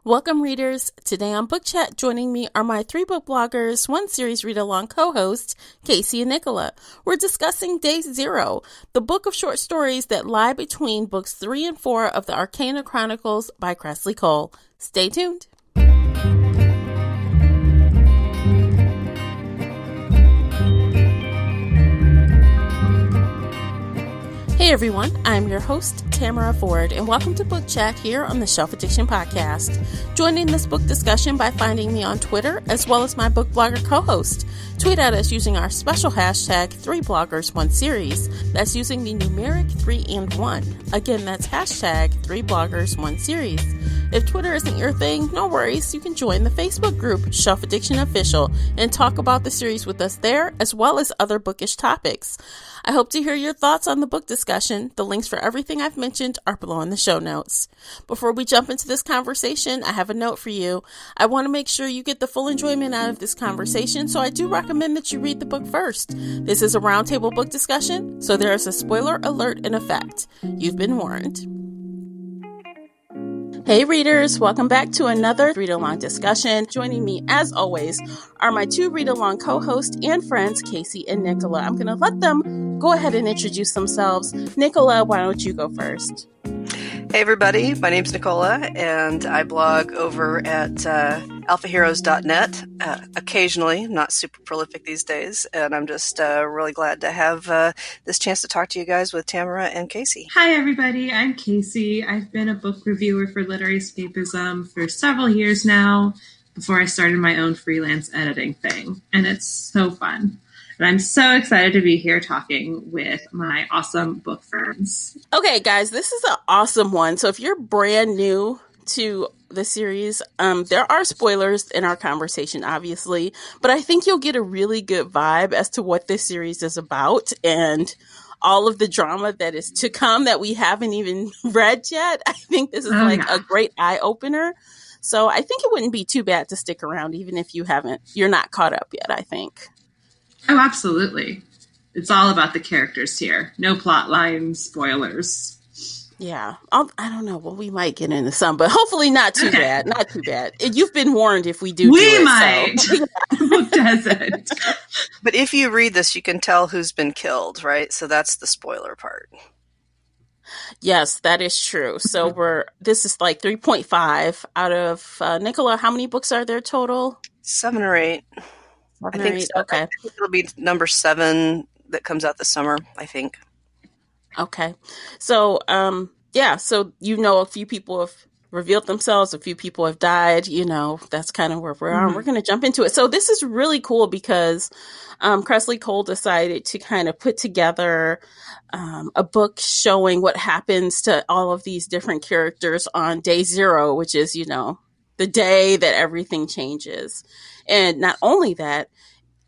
Welcome, readers. Today on Book Chat, joining me are my three book bloggers, one series read-along co-host, Casey and Nicola. We're discussing Day Zero, the book of short stories that lie between books 3 and 4 of the Arcana Chronicles by Kresley Cole. Stay tuned. Hey everyone, I'm your host, Tamara Ford, and welcome to Book Chat here on the Shelf Addiction Podcast. Joining this book discussion by finding me on Twitter, as well as my book blogger co-host. Tweet at us using our special hashtag 3bloggers1series. That's using the numeric 3 and 1. Again, that's hashtag 3bloggers1series. If Twitter isn't your thing, no worries. You can join the Facebook group, Shelf Addiction Official, and talk about the series with us there, as well as other bookish topics. I hope to hear your thoughts on the book discussion. The links for everything I've mentioned are below in the show notes. Before we jump into this conversation, I have a note for you. I want to make sure you get the full enjoyment out of this conversation, so I do recommend that you read the book first. This is a roundtable book discussion, so there is a spoiler alert in effect. You've been warned. Hey readers, welcome back to another read-along discussion. Joining me, as always, are my two read-along co-hosts and friends, Casey and Nicola. I'm going to let them go ahead and introduce themselves. Nicola, why don't you go first? Hey everybody, my name's Nicola, and I blog over at alphaheroes.net. Occasionally, not super prolific these days, and I'm just really glad to have this chance to talk to you guys with Tamara and Casey. Hi everybody, I'm Casey. I've been a book reviewer for Literary Escapism for several years now, before I started my own freelance editing thing, and it's so fun. And I'm so excited to be here talking with my awesome book friends. Okay, guys, this is an awesome one. So if you're brand new to the series, there are spoilers in our conversation, obviously, but I think you'll get a really good vibe as to what this series is about and all of the drama that is to come that we haven't even read yet. I think this is a great eye-opener. So I think it wouldn't be too bad to stick around, even if you're not caught up yet, I think. Oh, absolutely. It's all about the characters here. No plot line spoilers. Yeah. I don't know. Well, we might get into some, but hopefully not too bad. Not too bad. You've been warned if we do We it, might. So. Who doesn't? But if you read this, you can tell who's been killed, right? So that's the spoiler part. Yes, that is true. So this is like 3.5 out of, Nicola, how many books are there total? 7 or 8. I think so. Okay. I think it'll be number 7 that comes out this summer, I think. Okay. So, so a few people have revealed themselves, a few people have died, that's kind of where we're on. We're going to jump into it. So this is really cool because Kresley Cole decided to kind of put together a book showing what happens to all of these different characters on Day Zero, which is, the day that everything changes. And not only that,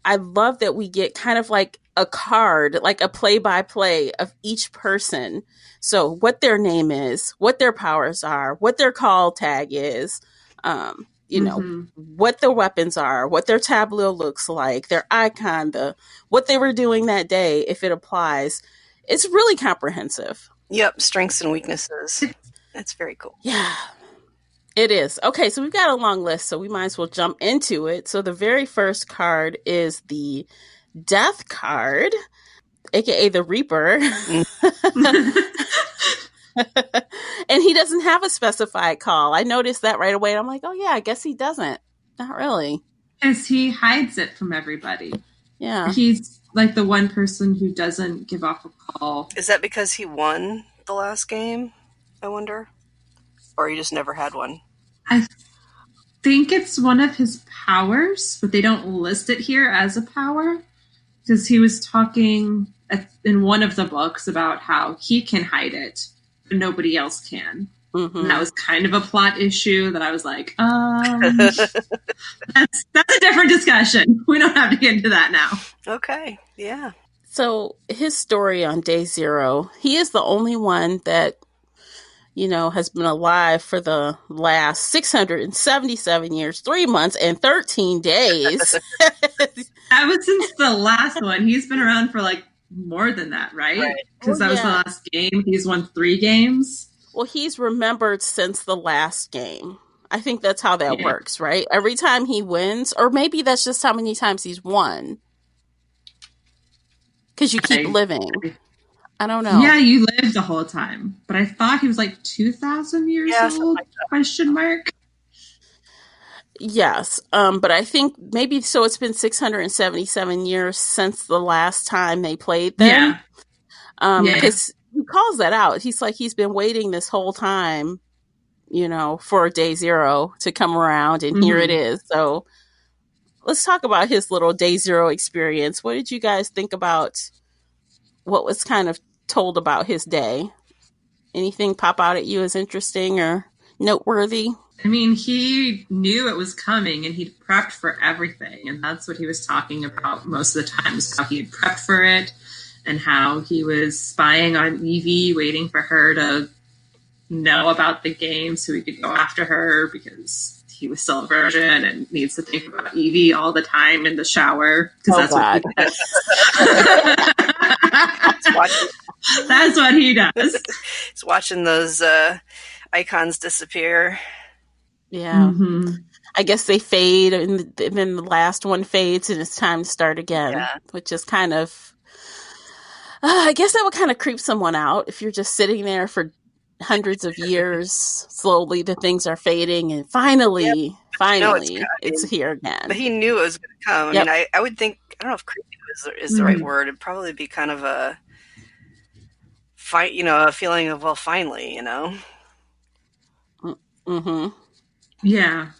I love that we get kind of like a card, like a play-by-play of each person. So what their name is, what their powers are, what their call tag is, what their weapons are, what their tableau looks like, their icon, what they were doing that day, if it applies. It's really comprehensive. Yep, strengths and weaknesses. That's very cool. Yeah. It is. Okay, so we've got a long list, so we might as well jump into it. So the very first card is the Death card, aka the Reaper. And he doesn't have a specified call. I noticed that right away. And I'm like, oh yeah, I guess he doesn't. Not really. Because he hides it from everybody. Yeah. He's like the one person who doesn't give off a call. Is that because he won the last game, I wonder? Or he just never had one? I think it's one of his powers, but they don't list it here as a power. Because he was talking in one of the books about how he can hide it, but nobody else can. Mm-hmm. And that was kind of a plot issue that I was like, that's a different discussion. We don't have to get into that now. Okay, yeah. So his story on Day Zero, he is the only one that has been alive for the last 677 years, 3 months, and 13 days. That was since the last one. He's been around for more than that, right? Because that was the last game. He's won 3 games. Well, he's remembered since the last game. I think that's how that works, right? Every time he wins, or maybe that's just how many times he's won. Because you keep living. I don't know. Yeah, you live the whole time. But I thought he was like 2,000 years old, question mark. Yes, but I think maybe so. It's been 677 years since the last time they played them. Because he calls that out. He's like, he's been waiting this whole time, for day zero to come around, and here it is. So let's talk about his little day zero experience. What did you guys think about what was kind of told about his day? Anything pop out at you as interesting or noteworthy? I mean, he knew it was coming and he'd prepped for everything. And that's what he was talking about most of the time, is how he had prepped for it and how he was spying on Evie, waiting for her to know about the game so he could go after her, because he was still a virgin and needs to think about Evie all the time in the shower. Because what he does. That's what he does. He's watching those icons disappear. Yeah. I guess they fade, and then the last one fades, and it's time to start again, which is kind of, I guess that would kind of creep someone out if you're just sitting there for hundreds of years. Slowly, the things are fading, and finally, it's here again. But he knew it was going to come. I mean, I would think, I don't know if creepy is the right word. It'd probably be kind of a feeling of, well, finally, Yeah.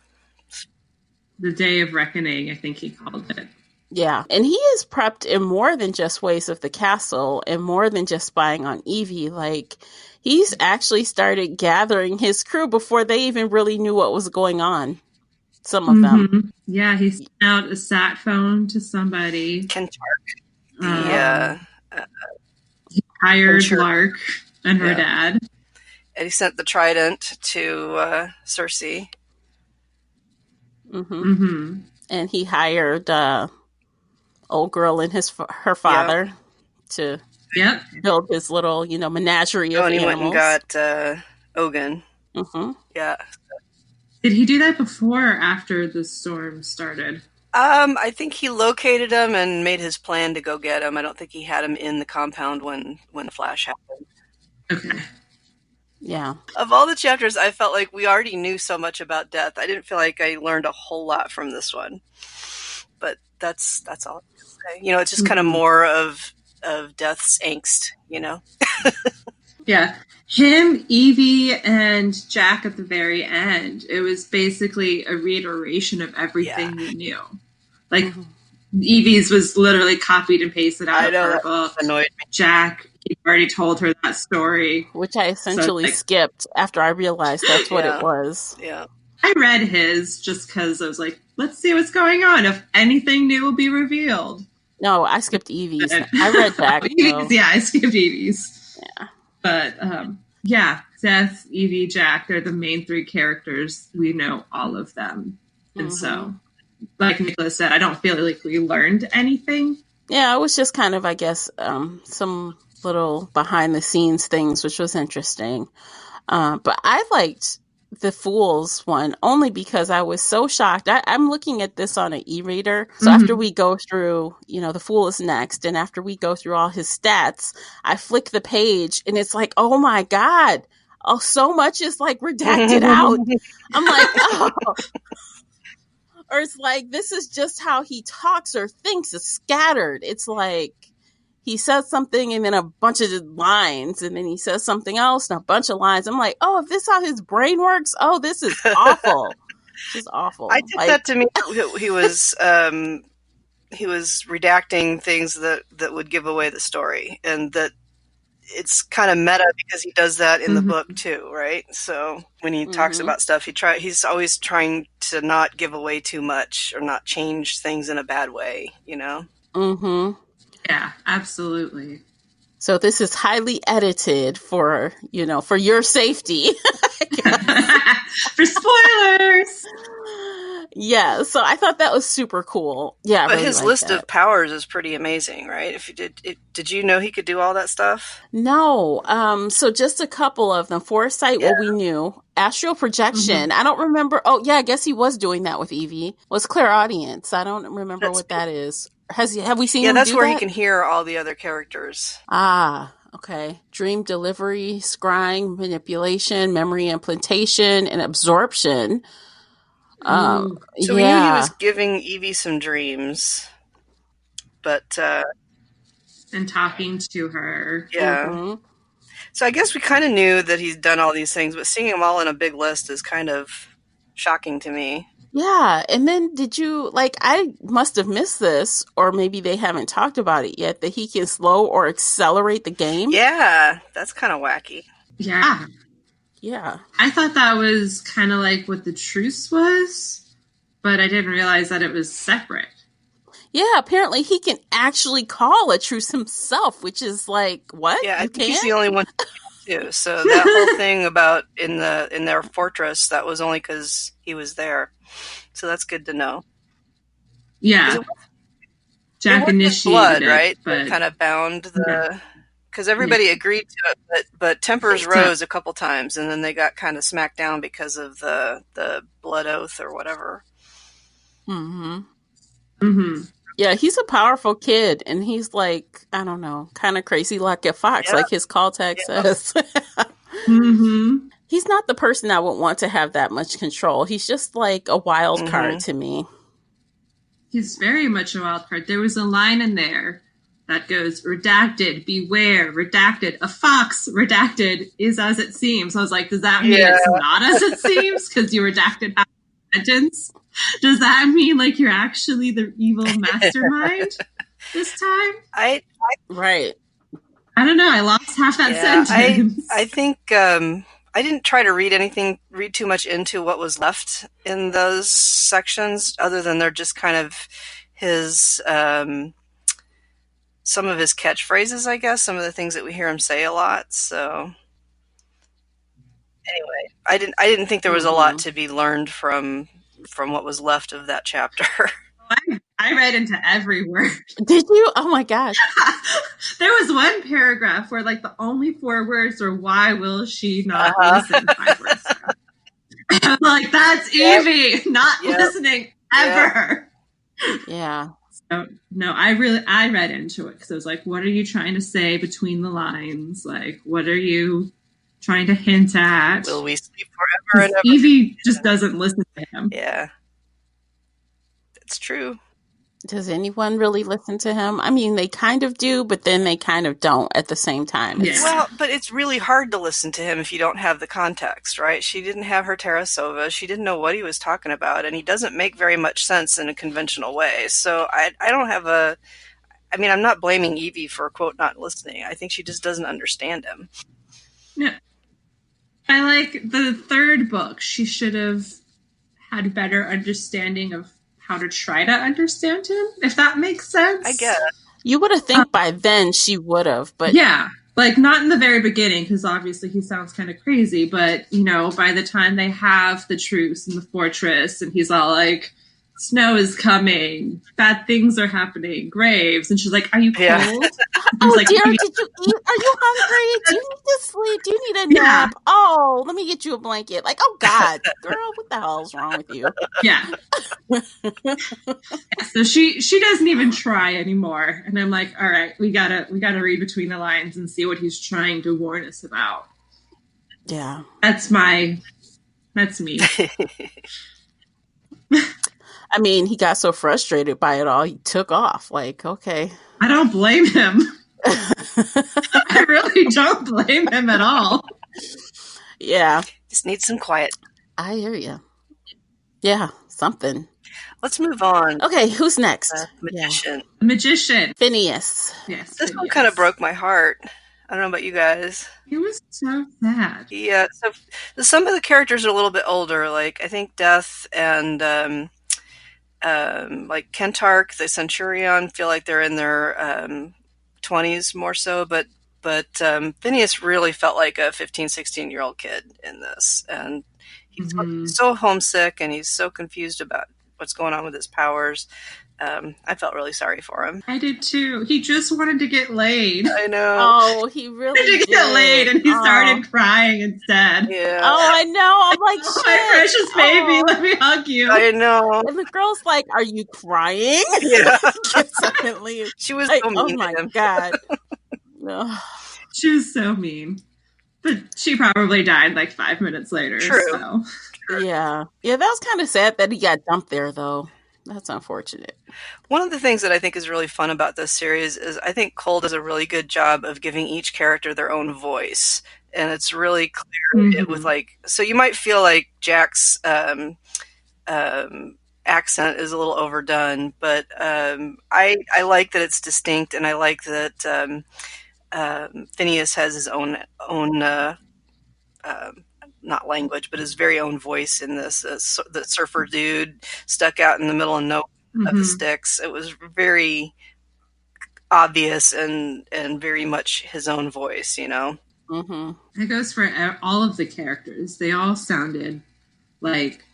The day of reckoning, I think he called it. Yeah. And he is prepped in more than just ways of the castle and more than just spying on Evie. Like, he's actually started gathering his crew before they even really knew what was going on. Some of them. Yeah, he sent out a sat phone to somebody. Kentark. He hired Lark and her dad. And he sent the trident to Cersei. And he hired old girl and her father to build his little, menagerie of and he animals. went and got Ogun. Yeah. Did he do that before or after the storm started? I think he located him and made his plan to go get him. I don't think he had him in the compound when the flash happened. Okay. Yeah. Of all the chapters, I felt like we already knew so much about death. I didn't feel like I learned a whole lot from this one. But that's all I can say. It's just kind of more of death's angst, Yeah. Him, Evie, and Jack at the very end, it was basically a reiteration of everything we knew. Like, Evie's was literally copied and pasted out of her book. Annoyed me. Jack, he already told her that story. Which I essentially skipped after I realized that's what it was. Yeah. I read his just because I was like, let's see what's going on. If anything new will be revealed. No, I skipped Evie's. I read Jack. Yeah, I skipped Evie's. Yeah. But, Seth, Evie, Jack, they're the main three characters. We know all of them. And so, like Nicola said, I don't feel like we learned anything. Yeah, it was just kind of, I guess, some little behind the scenes things, which was interesting. But I liked the Fools one only because I was so shocked. I'm looking at this on an e-reader. So after we go through, the Fool is next. And after we go through all his stats, I flick the page and it's like, oh my God. Oh, so much is like redacted out. I'm like, oh. Or it's like, this is just how he talks or thinks. It's scattered. It's like he says something and then a bunch of lines, and then he says something else and a bunch of lines. I'm like, oh, if this is how his brain works, oh, this is awful. Just awful. I took that to mean he was redacting things that would give away the story, and that it's kind of meta because he does that in the book too, right? So when he talks about stuff, he's always trying to not give away too much or not change things in a bad way, Yeah, absolutely. So this is highly edited for your safety. For spoilers. Yeah, so I thought that was super cool. Yeah, I But really his liked list that. of powers is pretty amazing, right? If you did you know he could do all that stuff? No, so just a couple of them. Foresight, Yeah. well, we knew. Astral projection. I don't remember. Oh, yeah, I guess he was doing that with Evie. Was clairaudience. I don't remember That's what that is. Have we seen Yeah, him that's do where that? he can hear all the other characters. Ah, okay. Dream delivery, scrying, manipulation, memory implantation, and absorption. Ooh. So we knew he was Yeah. giving Evie some dreams, but And talking to her. yeah. hmm So I guess we kind of knew that he's done all these things, but seeing them all in a big list is kind of shocking to me. Yeah. And then I must have missed this, or maybe they haven't talked about it yet, that he can slow or accelerate the game. Yeah, that's kind of wacky. Yeah. Yeah. I thought that was kind of like what the truce was, but I didn't realize that it was separate. Yeah, apparently he can actually call a truce himself, which is like, what? Yeah, I You think he's can? the only one too. So that whole thing about in their fortress, that was only because he was there. So that's good to know. Yeah. Jack It wasn't initiated blood, it, right? but Kind of bound the. Because everybody agreed to it, but tempers rose a couple times, and then they got kind of smacked down because of the blood oath or whatever. Yeah, he's a powerful kid, and he's like, I don't know, kind of crazy like a fox, like his call tag says. He's not the person I would want to have that much control. He's just like a wild card to me. He's very much a wild card. There was a line in there that goes, redacted, beware, redacted, a fox, redacted, is as it seems. I was like, does that mean it's not as it seems? Because you redacted half the sentence? Does that mean like you're actually the evil mastermind this time? Right. I don't know. I lost half that sentence. I think I didn't try to read too much into what was left in those sections, other than they're just kind of his some of his catchphrases, I guess, some of the things that we hear him say a lot. So anyway, I didn't think there was a lot to be learned from what was left of that chapter. I read into every word. Did you? Oh my gosh. There was one paragraph where like the only 4 words are, why will she not listen? 5 words. I'm like, that's Evie not listening ever. Yeah. So, no, I read into it because I was like, what are you trying to say between the lines? Like, what are you trying to hint at? Will we sleep forever and ever? Evie just doesn't listen to him. Yeah. That's true. Does anyone really listen to him? I mean, they kind of do, but then they kind of don't at the same time. Well, but it's really hard to listen to him if you don't have the context, right? She didn't have her Terasova. She didn't know what he was talking about, and he doesn't make very much sense in a conventional way. So I don't have I mean, I'm not blaming Evie for, quote, not listening. I think she just doesn't understand him. Yeah. I like the 3rd book. She should have had better understanding of how to try to understand him, if that makes sense. I guess. You would have think by then she would have, but yeah, like not in the very beginning, because obviously he sounds kind of crazy, but you know, by the time they have the truce in the fortress and he's all like, snow is coming, bad things are happening, graves, and she's like, are you cold? Yeah. Oh, like, dear, did you eat? Are you hungry? Do you need to sleep? Do you need a nap? Oh, let me get you a blanket. Like, oh God, girl, what the hell is wrong with you? Yeah. So she doesn't even try anymore, and I'm like, all right, we gotta read between the lines and see what he's trying to warn us about. Yeah, that's me. I mean, he got so frustrated by it all, he took off. Like, okay. I don't blame him. I really don't blame him at all. Yeah. Just need some quiet. I hear you. Yeah, something. Let's move on. Okay, who's next? Magician. Yeah. Magician. Phineas. Yes. This one kind of broke my heart. I don't know about you guys. It was so sad. Yeah, so some of the characters are a little bit older, like I think Death and like Kentark, the Centurion, feel like they're in their 20s more so, but Phineas really felt like a 15, 16-year-old kid in this, and he's so homesick and he's so confused about what's going on with his powers. I felt really sorry for him. I did too. He just wanted to get laid. I know. Oh, he really To did. get laid, and he started crying instead. Yeah. Oh, I know. I'm like, Oh, my precious baby, let me hug you. I know. And the girl's like, "Are you crying?" Yeah. Gets up and leaves. She was Like, so mean oh to my him. god. No. She was so mean. But she probably died like 5 minutes later. True. So. Yeah. Yeah, that was kind of sad that he got dumped there, though. That's unfortunate. One of the things that I think is really fun about this series is I think Cole does a really good job of giving each character their own voice. And it's really clear with like, so you might feel like Jack's accent is a little overdone, but I like that it's distinct, and I like that Phineas has his own not language, but his very own voice in this. The surfer dude stuck out in the middle of of the sticks. It was very obvious and very much his own voice, you know. It goes for all of the characters. They all sounded like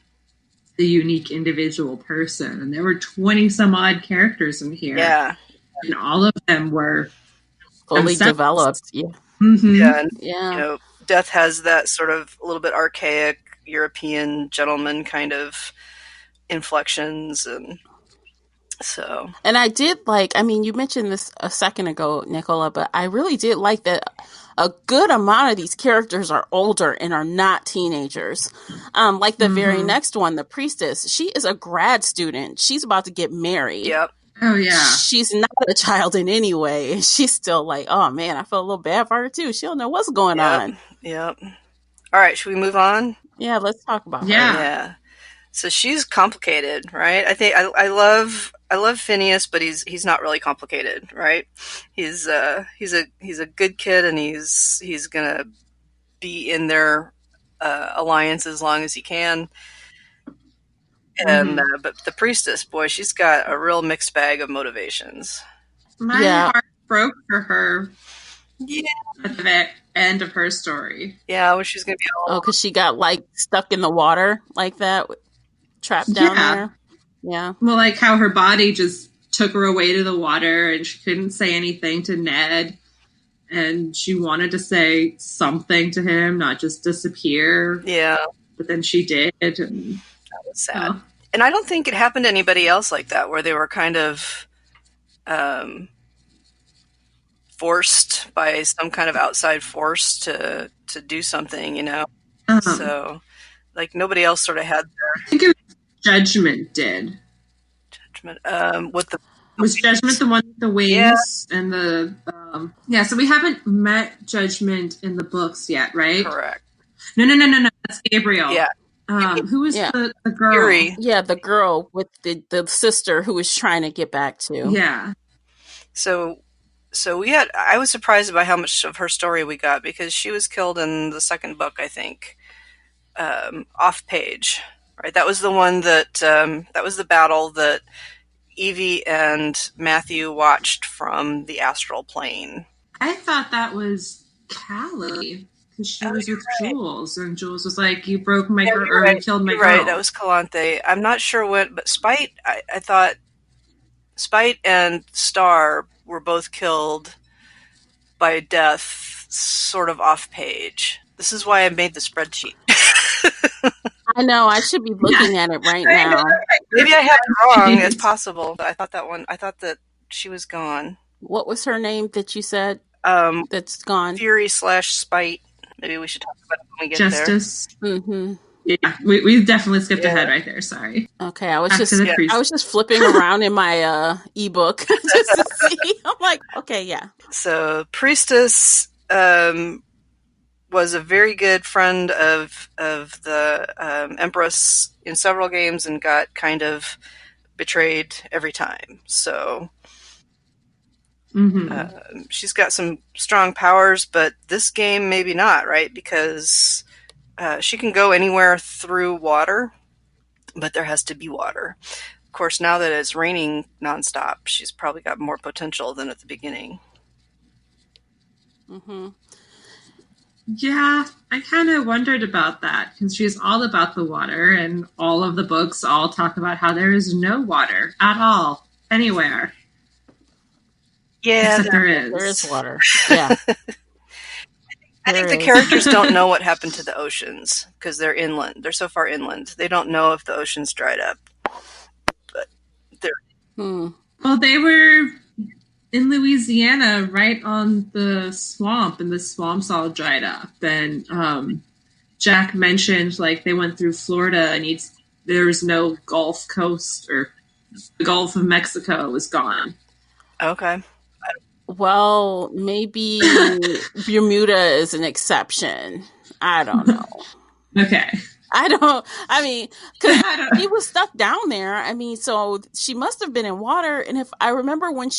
the unique individual person, and there were 20 some odd characters in here. Yeah, and all of them were fully developed. Yeah. Yeah, and, Yeah. you know, Death has that sort of a little bit archaic European gentleman kind of inflections, and so. And I did like, I mean, you mentioned this a second ago, Nicola, but I really did like that a good amount of these characters are older and are not teenagers. Like the very next one, the priestess, she is a grad student. She's about to get married. Yep. Oh, yeah. She's not a child in any way. And she's still like, oh man, I feel a little bad for her too. She don't know what's going on. Yep. All right, should we move on? Yeah, let's talk about her. Yeah. So she's complicated, right? I think I love Phineas, but he's not really complicated, right? He's a good kid, and he's gonna be in their alliance as long as he can. And but the priestess, boy, she's got a real mixed bag of motivations. My heart broke for her. Yeah, at the end of her story. Yeah, well, she's gonna be all because she got like stuck in the water like that, trapped down there. Yeah. Well, like how her body just took her away to the water, and she couldn't say anything to Ned, and she wanted to say something to him, not just disappear. Yeah, but then she did, and that was sad. And I don't think it happened to anybody else like that, where they were kind of forced by some kind of outside force to do something, you know. So, like, nobody else sort of had their. I think it was Judgment did. Judgment. With the was Judgment the one with the wings and the so we haven't met Judgment in the books yet, right? Correct. No. That's Gabriel. Yeah. Who was the girl? Yuri. Yeah, the girl with the sister who was trying to get back to. Yeah. So I was surprised by how much of her story we got, because she was killed in the second book, I think, off page. Right, that was the one that was the battle that Evie and Matthew watched from the astral plane. I thought that was Callie, because she was with Jules, and Jules was like, "You broke my girl, or you killed my girl." Right, that was Calanthe. I'm not sure what, but Spite. I thought Spite and Star were both killed by Death, sort of off page. This is why I made the spreadsheet. I know, I should be looking at it right now. Maybe I have it wrong. It's possible. I thought that she was gone. What was her name that you said that's gone? Fury / Spite. Maybe we should talk about it when we get Justice. there. Mm-hmm. Yeah, we definitely skipped ahead right there. Sorry. Okay, I was just flipping around in my ebook just to see. I'm like, okay, yeah. So Priestess was a very good friend of the Empress in several games, and got kind of betrayed every time. So she's got some strong powers, but this game maybe not, right? Because she can go anywhere through water, but there has to be water. Of course, now that it's raining nonstop, she's probably got more potential than at the beginning. Mm-hmm. Yeah, I kind of wondered about that because she's all about the water, and all of the books all talk about how there is no water at all anywhere. Yeah, Except there There is is. water. Yeah. I think the characters don't know what happened to the oceans because they're inland. They're so far inland. They don't know if the oceans dried up. But they're Well, they were in Louisiana, right on the swamp, and the swamp's all dried up. And Jack mentioned like they went through Florida, and there was no Gulf Coast, or the Gulf of Mexico was gone. okay. Well, maybe Bermuda is an exception. I don't know. Okay. I mean, because I don't he was stuck down there. I mean, so she must have been in water. And if I remember when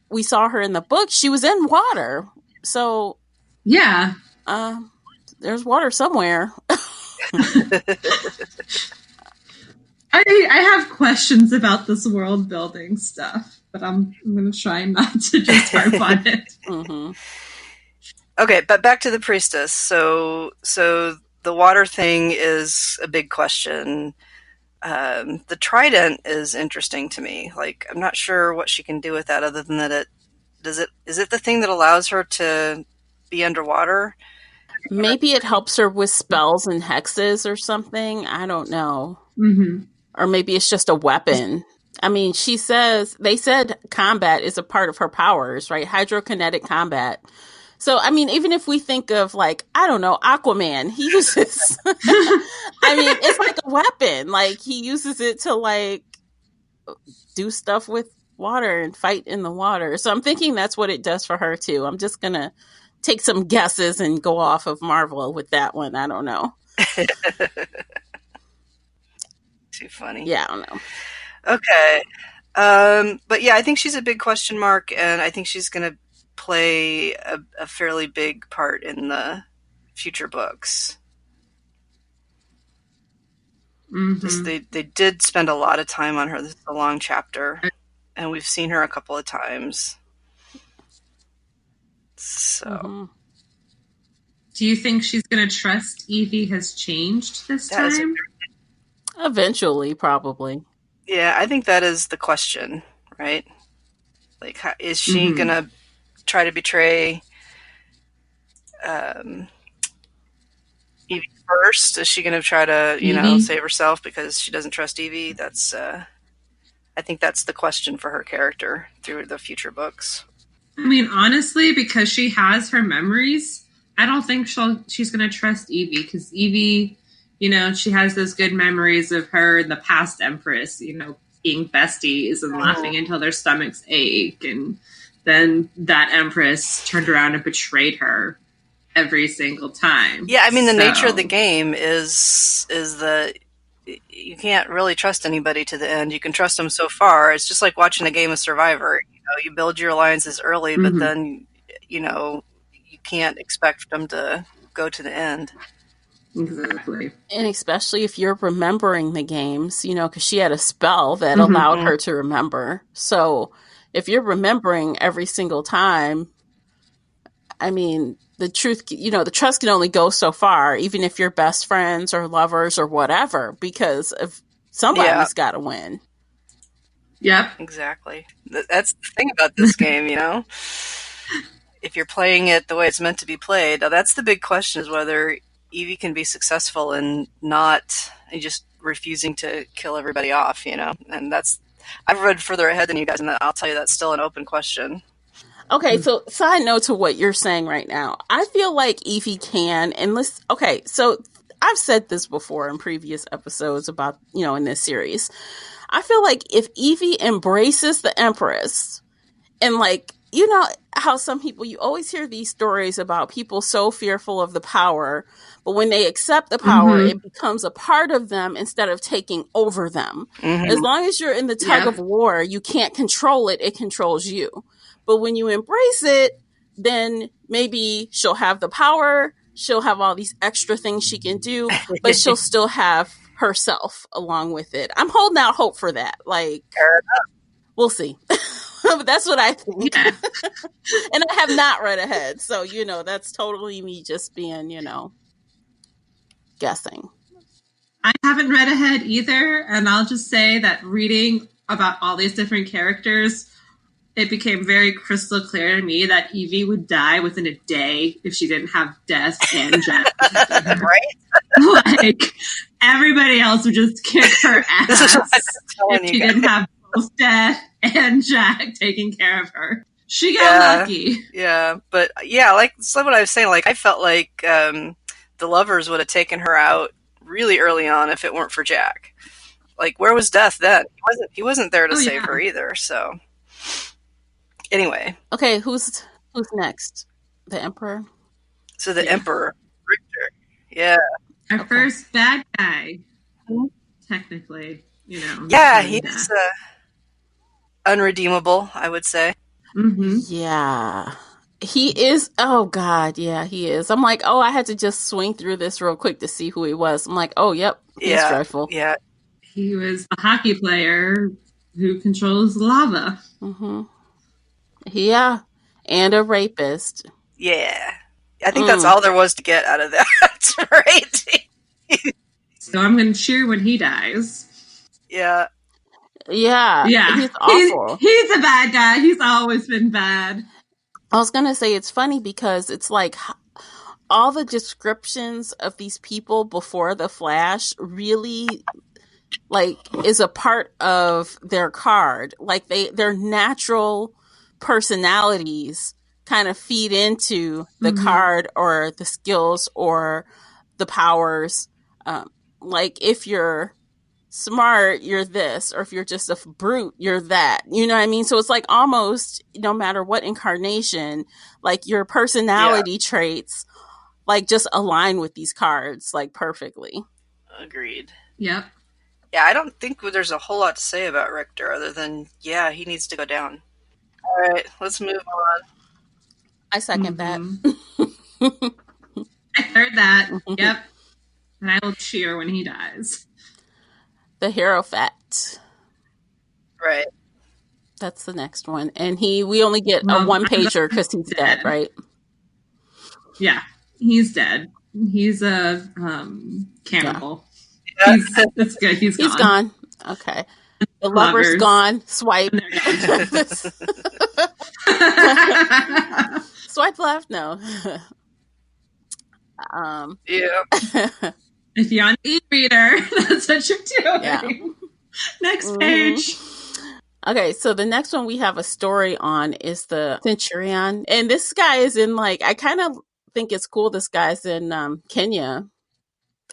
we saw her in the book, she was in water. So, Yeah. there's water somewhere. I have questions about this world building stuff, but I'm going to try not to just harp on it. Mm-hmm. Okay, but back to the priestess. So the water thing is a big question. The trident is interesting to me. Like, I'm not sure what she can do with that other than that is it the thing that allows her to be underwater? Maybe it helps her with spells and hexes or something. I don't know. Mm-hmm. Or maybe it's just a weapon. I mean, they said combat is a part of her powers, right? Hydrokinetic combat. So, I mean, even if we think of like, I don't know, Aquaman, he uses, I mean, it's like a weapon. Like he uses it to like do stuff with water and fight in the water. So I'm thinking that's what it does for her too. I'm just going to take some guesses and go off of Marvel with that one. I don't know. Too funny. Yeah, I don't know. Okay. But yeah, I think she's a big question mark, and I think she's going to play a fairly big part in the future books. Mm-hmm. They did spend a lot of time on her. This is a long chapter, and we've seen her a couple of times. So, Mm-hmm. Do you think she's going to trust Evie has changed this That is a time? Eventually, probably. yeah, I think that is the question, right? Like, is she Mhm. going to try to betray Evie first? Is she going to try to, Evie? save herself because she doesn't trust Evie? That's, I think that's the question for her character through the future books. I mean, honestly, because she has her memories, I don't think she's going to trust Evie, because Evie, she has those good memories of her and the past Empress, being besties and laughing until their stomachs ache. And then that Empress turned around and betrayed her every single time. Yeah, I mean, the nature of the game is that you can't really trust anybody to the end. You can trust them so far. It's just like watching a game of Survivor. You build your alliances early, but then, you can't expect them to go to the end. Exactly. And especially if you're remembering the games, because she had a spell that allowed her to remember. So if you're remembering every single time, I mean, the truth, the trust can only go so far, even if you're best friends or lovers or whatever, because if somebody's got to win. Yep. Exactly. That's the thing about this game, If you're playing it the way it's meant to be played, now that's the big question, is whether Evie can be successful and just refusing to kill everybody off, And I've read further ahead than you guys, and I'll tell you that's still an open question. Okay, so side note to what you're saying right now, I feel like Evie can, so I've said this before in previous episodes about, in this series. I feel like if Evie embraces the Empress and how some people, you always hear these stories about people so fearful of the power, but when they accept the power, it becomes a part of them instead of taking over them. As long as you're in the tug of war, you can't control it. It controls you. But when you embrace it, then maybe she'll have the power. She'll have all these extra things she can do, but she'll still have herself along with it. I'm holding out hope for that. We'll see. But that's what I think. Yeah. And I have not read ahead. So, that's totally me just being, guessing. I haven't read ahead either. And I'll just say that reading about all these different characters, it became very crystal clear to me that Evie would die within a day if she didn't have Death and Jack. Right? Like, everybody else would just kick her ass if she didn't have both Death and Jack taking care of her. She got lucky. Yeah, but like what I was saying, like I felt like the lovers would have taken her out really early on if it weren't for Jack. Like, where was Death then? He wasn't there to save her either. So, anyway. Okay, who's next? The Emperor. So the Emperor, Richter. Yeah. Our first bad guy, technically. Yeah, he's unredeemable, I would say. Mm-hmm. Yeah. He is. Oh, God. Yeah, he is. I'm like, I had to just swing through this real quick to see who he was. I'm like, yep. He's dreadful. Yeah. He was a hockey player who controls lava. Mm-hmm. Yeah. And a rapist. Yeah. I think that's all there was to get out of that, right? So I'm going to cheer when he dies. Yeah. Yeah. Yeah. He's awful. He's a bad guy. He's always been bad. I was going to say it's funny because it's like all the descriptions of these people before the Flash really is a part of their card. Like their natural personalities kind of feed into the card or the skills or the powers. Like if you're smart, you're this, or if you're just a brute, you're that. You know what I mean? So it's like almost no matter what incarnation, like your personality traits, like just align with these cards like perfectly. Agreed. Yep. Yeah, I don't think there's a whole lot to say about Richter other than, he needs to go down. All right, let's move on. I second that. I heard that. Yep. And I will cheer when he dies. The Hierophant. Right. That's the next one. And we only get a one-pager because he's dead, right? Yeah, he's dead. He's a cannibal. Yeah. That's good. He's gone. Okay. The lover's gone. Swipe. Swipe left? No. Yeah. If you're on e-reader, that's what you're doing. Yeah. Next page. Okay, so the next one we have a story on is the Centurion. And this guy is in I kind of think it's cool this guy's in Kenya.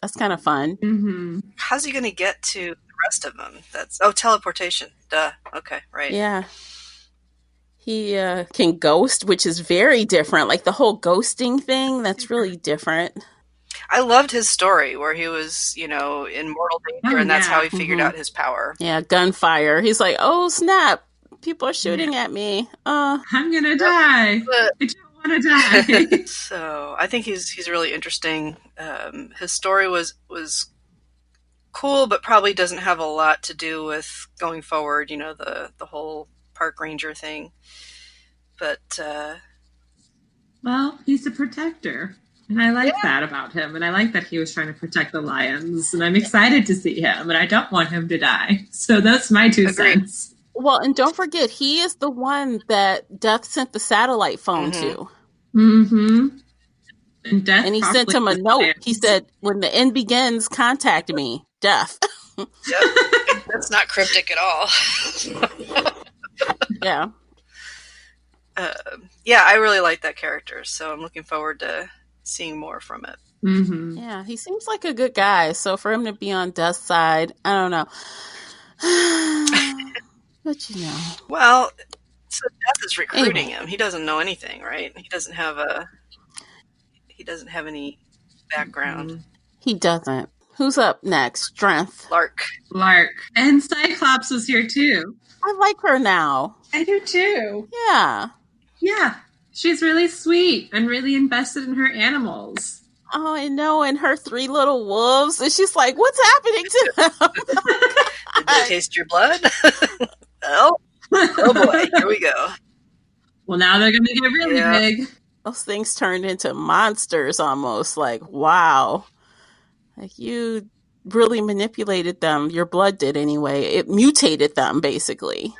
That's kind of fun. Mm-hmm. How's he going to get to the rest of them? Teleportation. Duh. Okay, right. Yeah. He can ghost, which is very different. Like the whole ghosting thing, that's really different. I loved his story where he was, in mortal danger, and that's how he figured out his power. Yeah, gunfire. He's like, oh, snap. People are shooting at me. I'm going to die. I don't want to die. So I think he's really interesting. His story was cool, but probably doesn't have a lot to do with going forward, the whole park ranger thing. But, well, he's a protector. And I like that about him. And I like that he was trying to protect the lions. And I'm excited to see him. And I don't want him to die. So that's my 2 cents. Well, and don't forget, he is the one that Death sent the satellite phone to. Mm-hmm. And he sent him a note. He said, when the end begins, contact me. Death. Yep. That's not cryptic at all. Yeah. I really like that character. So I'm looking forward to seeing more from it. Mm-hmm. Yeah, he seems like a good guy. So for him to be on Death's side, I don't know. But Well, so Death is recruiting him. He doesn't know anything, right? He doesn't have any background. He doesn't. Who's up next? Strength. Lark. And Cyclops was here too. I like her now. I do too. Yeah. Yeah. She's really sweet and really invested in her animals. Oh, I know. And her 3 little wolves. And she's like, what's happening to them? Did they taste your blood? Oh boy. Here we go. now they're going to get really big. Those things turned into monsters almost. Like, wow. Like, you really manipulated them. Your blood did anyway. It mutated them, basically.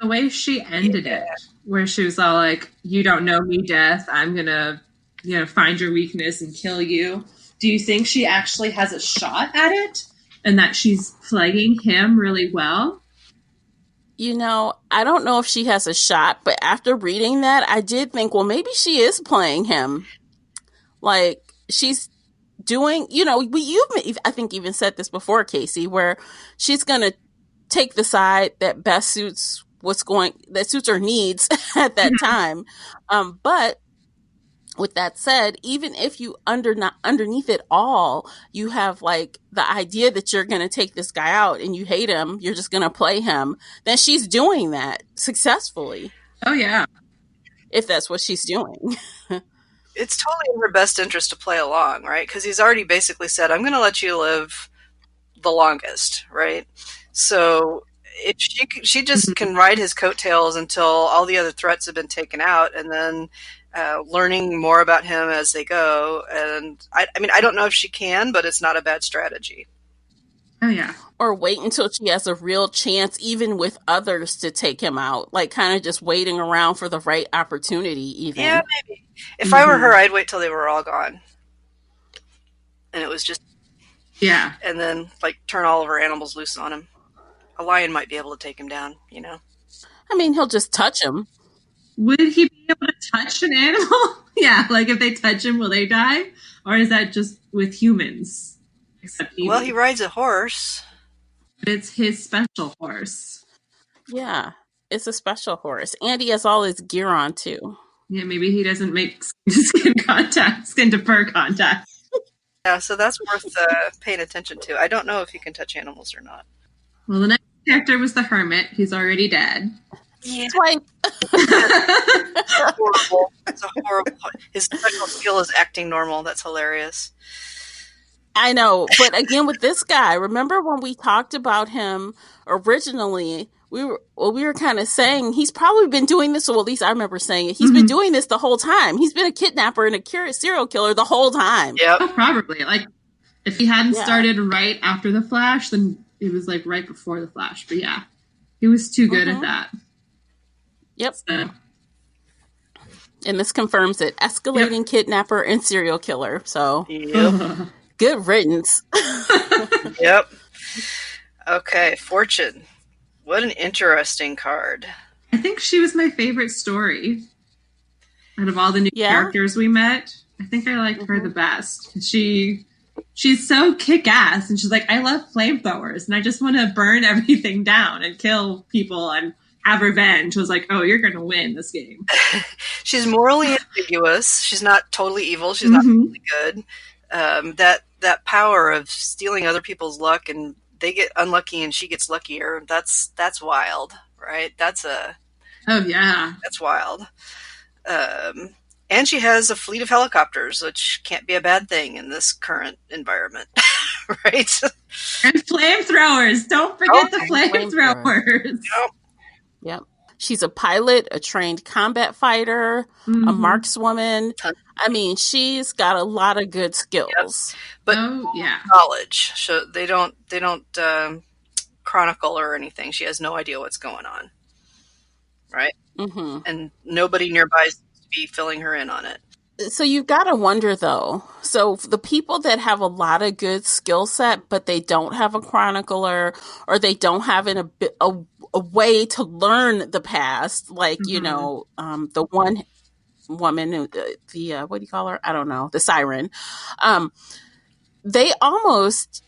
The way she ended it, where she was all like, you don't know me, Death. I'm going to, find your weakness and kill you. Do you think she actually has a shot at it? And that she's plaguing him really well? I don't know if she has a shot, but after reading that, I did think, well, maybe she is playing him. Like, she's doing, I think even said this before, Casey, where she's going to take the side that best suits her needs at that time. But with that said, even if you underneath it all, you have like the idea that you're going to take this guy out and you hate him, you're just going to play him, then she's doing that successfully. Oh, yeah. If that's what she's doing. It's totally in her best interest to play along, right? Because he's already basically said, I'm going to let you live the longest, right? So if she just can ride his coattails until all the other threats have been taken out, and then learning more about him as they go. And I don't know if she can, but it's not a bad strategy. Oh, yeah. Or wait until she has a real chance, even with others, to take him out. Like, kind of just waiting around for the right opportunity, even. Yeah, maybe. If I were her, I'd wait till they were all gone. And it was just... Yeah. And then, turn all of her animals loose on him. A lion might be able to take him down, I mean, he'll just touch him. Would he be able to touch an animal? Yeah, if they touch him, will they die? Or is that just with humans? Well, he rides a horse. But it's his special horse. Yeah, it's a special horse. And he has all his gear on, too. Yeah, maybe he doesn't make skin to fur contact. Yeah, so that's worth paying attention to. I don't know if he can touch animals or not. Well, the next character was the hermit. He's already dead. Yeah. Swipe. Horrible. It's a horrible. His special skill is acting normal. That's hilarious. I know, but again, with this guy, remember when we talked about him originally? We were kind of saying he's probably been doing this, or at least I remember saying it. He's been doing this the whole time. He's been a kidnapper and a serial killer the whole time. Yeah, oh, probably. If he hadn't started right after the Flash, then it was right before the Flash. But yeah, he was too good at that. Yep. So. And this confirms it. Escalating kidnapper and serial killer. So, yep. Good riddance. Yep. Okay, Fortune. What an interesting card. I think she was my favorite story. Out of all the new characters we met, I think I liked her the best. She's so kick-ass, and she's like, I love flamethrowers, and I just want to burn everything down and kill people and have revenge. I was like, oh, you're going to win this game. She's morally ambiguous. She's not totally evil. She's not totally good. That power of stealing other people's luck, and they get unlucky and she gets luckier. That's wild, right? Oh yeah, that's wild. And she has a fleet of helicopters, which can't be a bad thing in this current environment, right? And flamethrowers. Don't forget the flamethrowers. Yep. She's a pilot, a trained combat fighter, a markswoman. I mean, she's got a lot of good skills. Yep. But knowledge. So they don't chronicle or anything. She has no idea what's going on, right? Mm-hmm. And nobody nearby seems to be filling her in on it. So you've got to wonder, though. So the people that have a lot of good skill set, but they don't have a chronicler, or they don't have a way to learn the past, like, the one woman, what do you call her? I don't know, the siren. They almost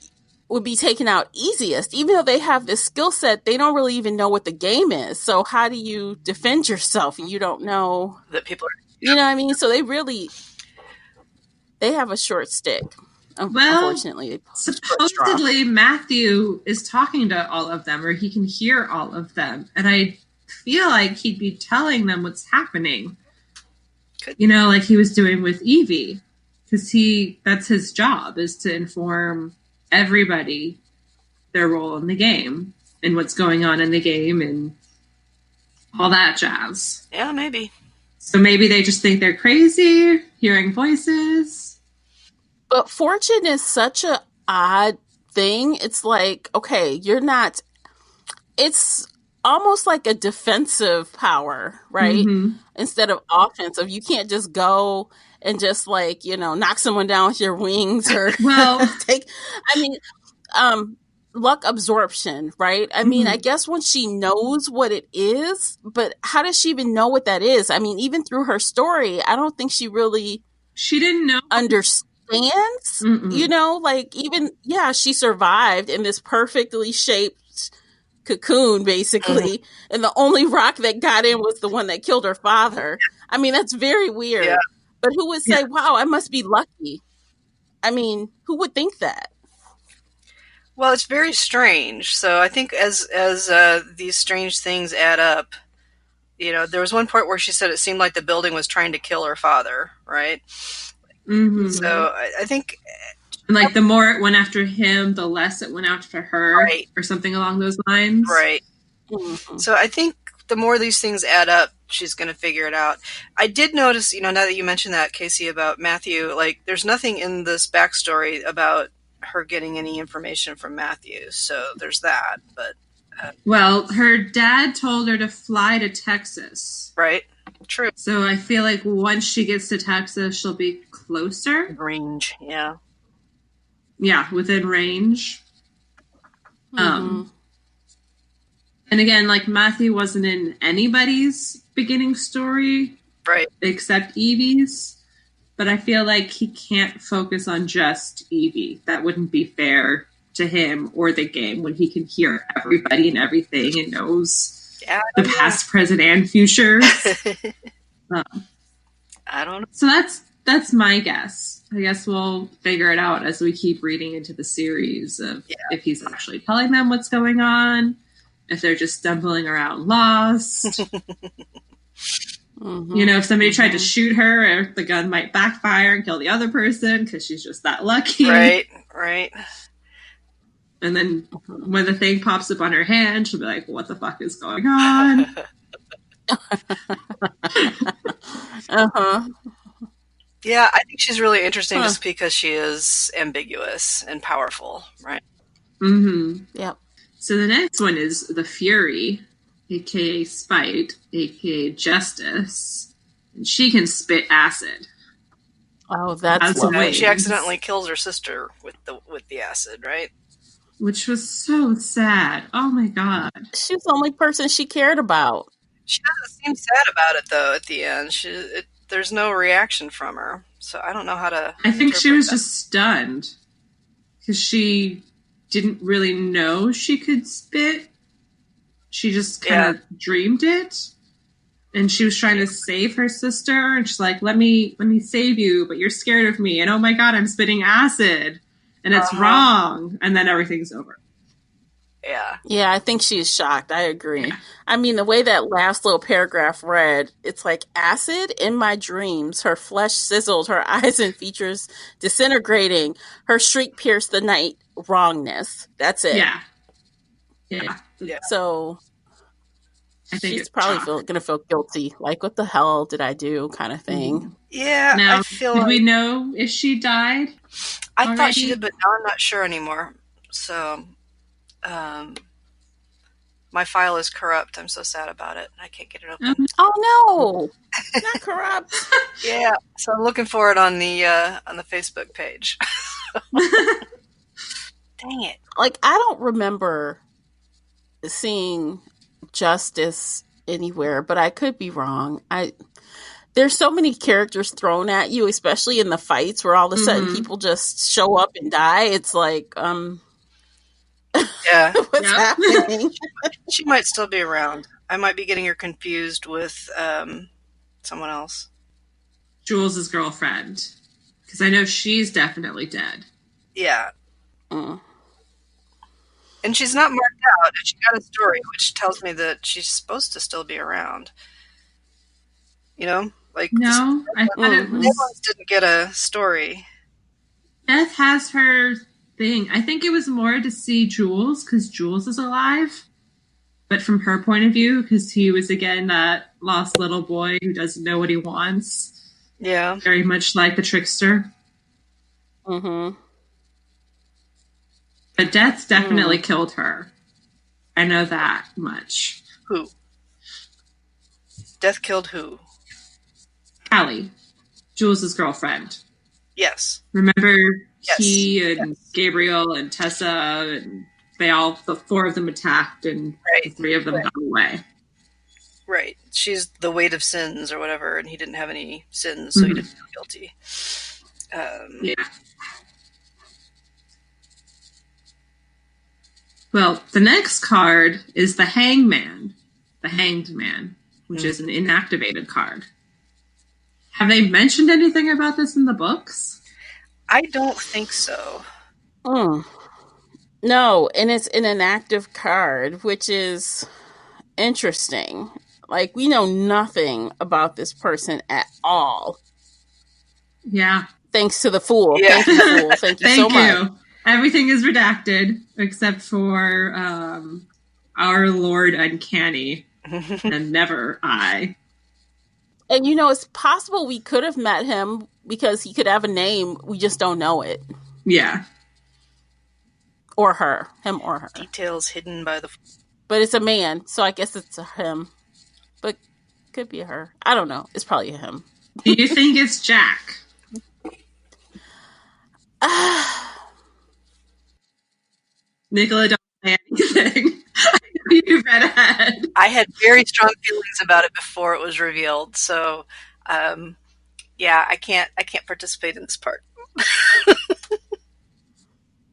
would be taken out easiest. Even though they have this skill set, they don't really even know what the game is. So how do you defend yourself? And you don't know that people are... You know what I mean? So they have a short stick. Unfortunately. Supposedly Matthew is talking to all of them, or he can hear all of them. And I feel like he'd be telling them what's happening. Like he was doing with Evie. Because that's his job, is to inform everybody their role in the game and what's going on in the game and all that jazz. Yeah, maybe. So maybe they just think they're crazy, hearing voices. But fortune is such a odd thing. It's like, okay, you're not... It's almost like a defensive power, right? Mm-hmm. Instead of offensive. You can't just go and just like, knock someone down with your wings or luck absorption, right? I mean, I guess when she knows what it is, but how does she even know what that is? I mean, even through her story, I don't think she didn't know. Understands, she survived in this perfectly shaped cocoon, basically, and the only rock that got in was the one that killed her father. I mean, that's very weird. Yeah. But who would say, wow, I must be lucky? I mean, who would think that? Well, it's very strange. So I think as these strange things add up, there was one part where she said it seemed like the building was trying to kill her father, right? Mm-hmm. So I think... Like, the more it went after him, the less it went after her, right, or something along those lines. Right. Mm-hmm. So I think the more these things add up, she's going to figure it out. I did notice, now that you mentioned that, Casey, about Matthew, like, there's nothing in this backstory about her getting any information from Matthew. So there's that. But well, her dad told her to fly to Texas. Right. True. So I feel like once she gets to Texas, she'll be closer. Range, yeah. Yeah, within range. And again, like, Matthew wasn't in anybody's beginning story, right, except Evie's. But I feel like he can't focus on just Evie. That wouldn't be fair to him or the game when he can hear everybody and everything and knows the past, present, and future. I don't know. So that's my guess. I guess we'll figure it out as we keep reading into the series of if he's actually telling them what's going on, if they're just stumbling around lost. If somebody tried to shoot her, the gun might backfire and kill the other person because she's just that lucky. Right. And then when the thing pops up on her hand, she'll be like, what the fuck is going on? Yeah, I think she's really interesting just because she is ambiguous and powerful, right? Mm-hmm. Yep. So the next one is the Fury, aka Spite, aka Justice. And she can spit acid. Oh, that's lovely. She accidentally kills her sister with the acid, right? Which was so sad. Oh my god. She's the only person she cared about. She doesn't seem sad about it, though, at the end. There's no reaction from her, so I don't know how to... I think she was just stunned, because she didn't really know she could spit. She just kind of dreamed it, and she was trying to save her sister, and she's like, let me save you, but you're scared of me, and oh my god, I'm spitting acid, and it's wrong, and then everything's over. Yeah, I think she's shocked. I agree. Yeah. I mean, the way that last little paragraph read, it's like, acid in my dreams. Her flesh sizzled, her eyes and features disintegrating. Her shriek pierced the night. Wrongness. That's it. Yeah. So I think she's probably going to feel guilty. Like, what the hell did I do, kind of thing. Yeah, now, I feel did we know if she died? I thought she did, but now I'm not sure anymore. So... my file is corrupt. I'm so sad about it. I can't get it open. Oh no, not corrupt. Yeah, so I'm looking for it on the Facebook page. Dang it! Like, I don't remember seeing Justice anywhere, but I could be wrong. There's so many characters thrown at you, especially in the fights, where all of a sudden people just show up and die. It's like, yeah. What's happening? She might still be around. I might be getting her confused with someone else. Jules' girlfriend. Because I know she's definitely dead. Yeah. And she's not marked out, and she got a story, which tells me that she's supposed to still be around. Like... No, I thought it was... Nicholas didn't get a story. Beth has her... thing. I think it was more to see Jules, because Jules is alive. but from her point of view, because he was, again, that lost little boy who doesn't know what he wants. Yeah. Very much like the trickster. Mm-hmm. But Death definitely killed her. I know that much. Who? Death killed who? Callie, Jules' girlfriend. Yes. Remember, Yes. he and Gabriel and Tessa, and the 4 of them attacked, and the 3 of them got away. Right. She's the weight of sins or whatever, and he didn't have any sins, so he didn't feel guilty. Yeah. Well, the next card is the Hangman, the Hanged Man, which is an inactivated card. Have they mentioned anything about this in the books? I don't think so. No, and it's an inactive card, which is interesting. Like, we know nothing about this person at all. Yeah. Thanks to the Fool. Yeah. Thank you, Fool. Thank you so much. Everything is redacted except for our Lord Uncanny and Never I. And it's possible we could have met him because he could have a name. We just don't know it. Yeah. Or her. Him or her. Details hidden by the... But it's a man, so I guess it's a him. But could be a her. I don't know. It's probably a him. Do you think it's Jack? Nicola, don't say anything. You read ahead. I had very strong feelings about it before it was revealed, so yeah, I can't participate in this part.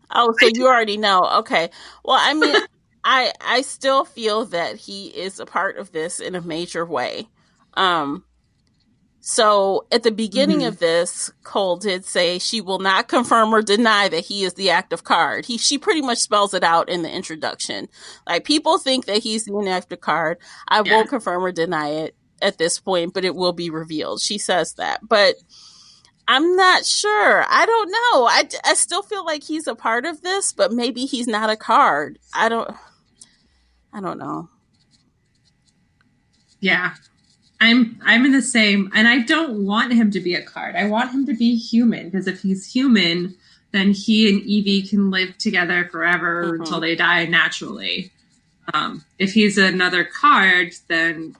Oh, so you already know. Okay. Well, I mean, I still feel that he is a part of this in a major way. So at the beginning of this, Cole did say she will not confirm or deny that he is the active card. She pretty much spells it out in the introduction. Like, people think that he's the inactive card. I won't confirm or deny it at this point, but it will be revealed. She says that, but I'm not sure. I don't know. I still feel like he's a part of this, but maybe he's not a card. I don't know. Yeah. I'm in the same, and I don't want him to be a card. I want him to be human, because if he's human, then he and Evie can live together forever until they die naturally. If he's another card, then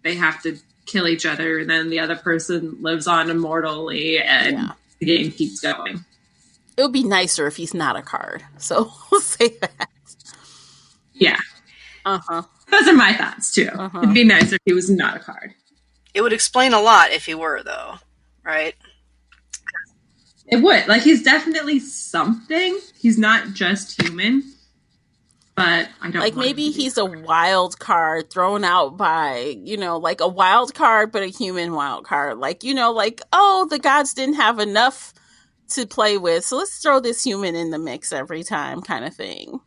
they have to kill each other, and then the other person lives on immortally, and the game keeps going. It would be nicer if he's not a card. So we'll say that. Yeah. Uh-huh. Those are my thoughts, too. It'd be nicer if he was not a card. It would explain a lot if he were, though, right? It would. Like, he's definitely something. He's not just human. But I don't like, maybe he's a wild card thrown out by, like a wild card, but a human wild card. Like, like, oh, the gods didn't have enough to play with, so let's throw this human in the mix every time, kind of thing.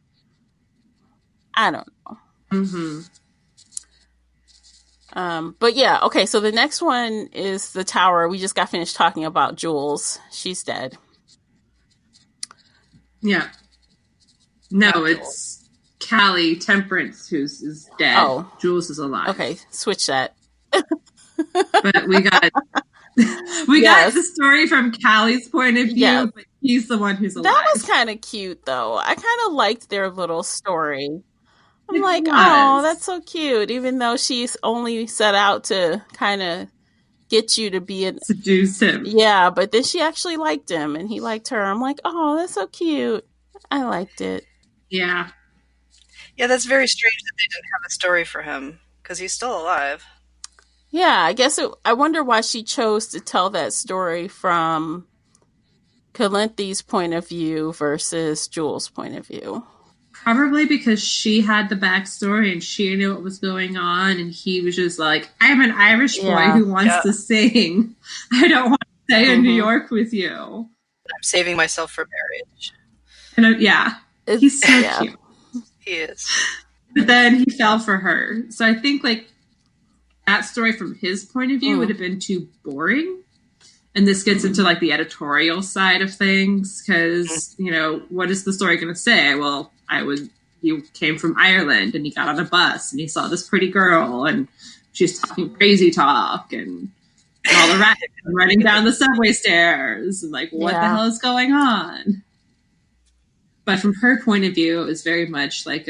I don't know. But yeah, okay, so the next one is the tower. We just got finished talking about Jules. She's dead. Yeah. No, it's Callie Temperance is dead. Oh. Jules is alive. Okay, switch that. But we got got the story from Callie's point of view, but he's the one who's alive. That was kind of cute, though. I kind of liked their little story. I'm like, oh, that's so cute. Even though she's only set out to kind of get you to seduce him. Yeah, but then she actually liked him and he liked her. I'm like, oh, that's so cute. I liked it. Yeah. Yeah, that's very strange that they didn't have a story for him, because he's still alive. Yeah, I guess I wonder why she chose to tell that story from Calinthy's point of view versus Jules' point of view. Probably because she had the backstory and she knew what was going on, and he was just like, I'm an Irish boy who wants to sing. I don't want to stay in New York with you. I'm saving myself for marriage. And he's so cute. He is. But then he fell for her. So I think, like, that story from his point of view would have been too boring. And this gets into, like, the editorial side of things, because, what is the story going to say? Well, I would he came from Ireland and he got on a bus and he saw this pretty girl and she's talking crazy talk and all the rats running down the subway stairs and like, what the hell is going on? But from her point of view, it was very much like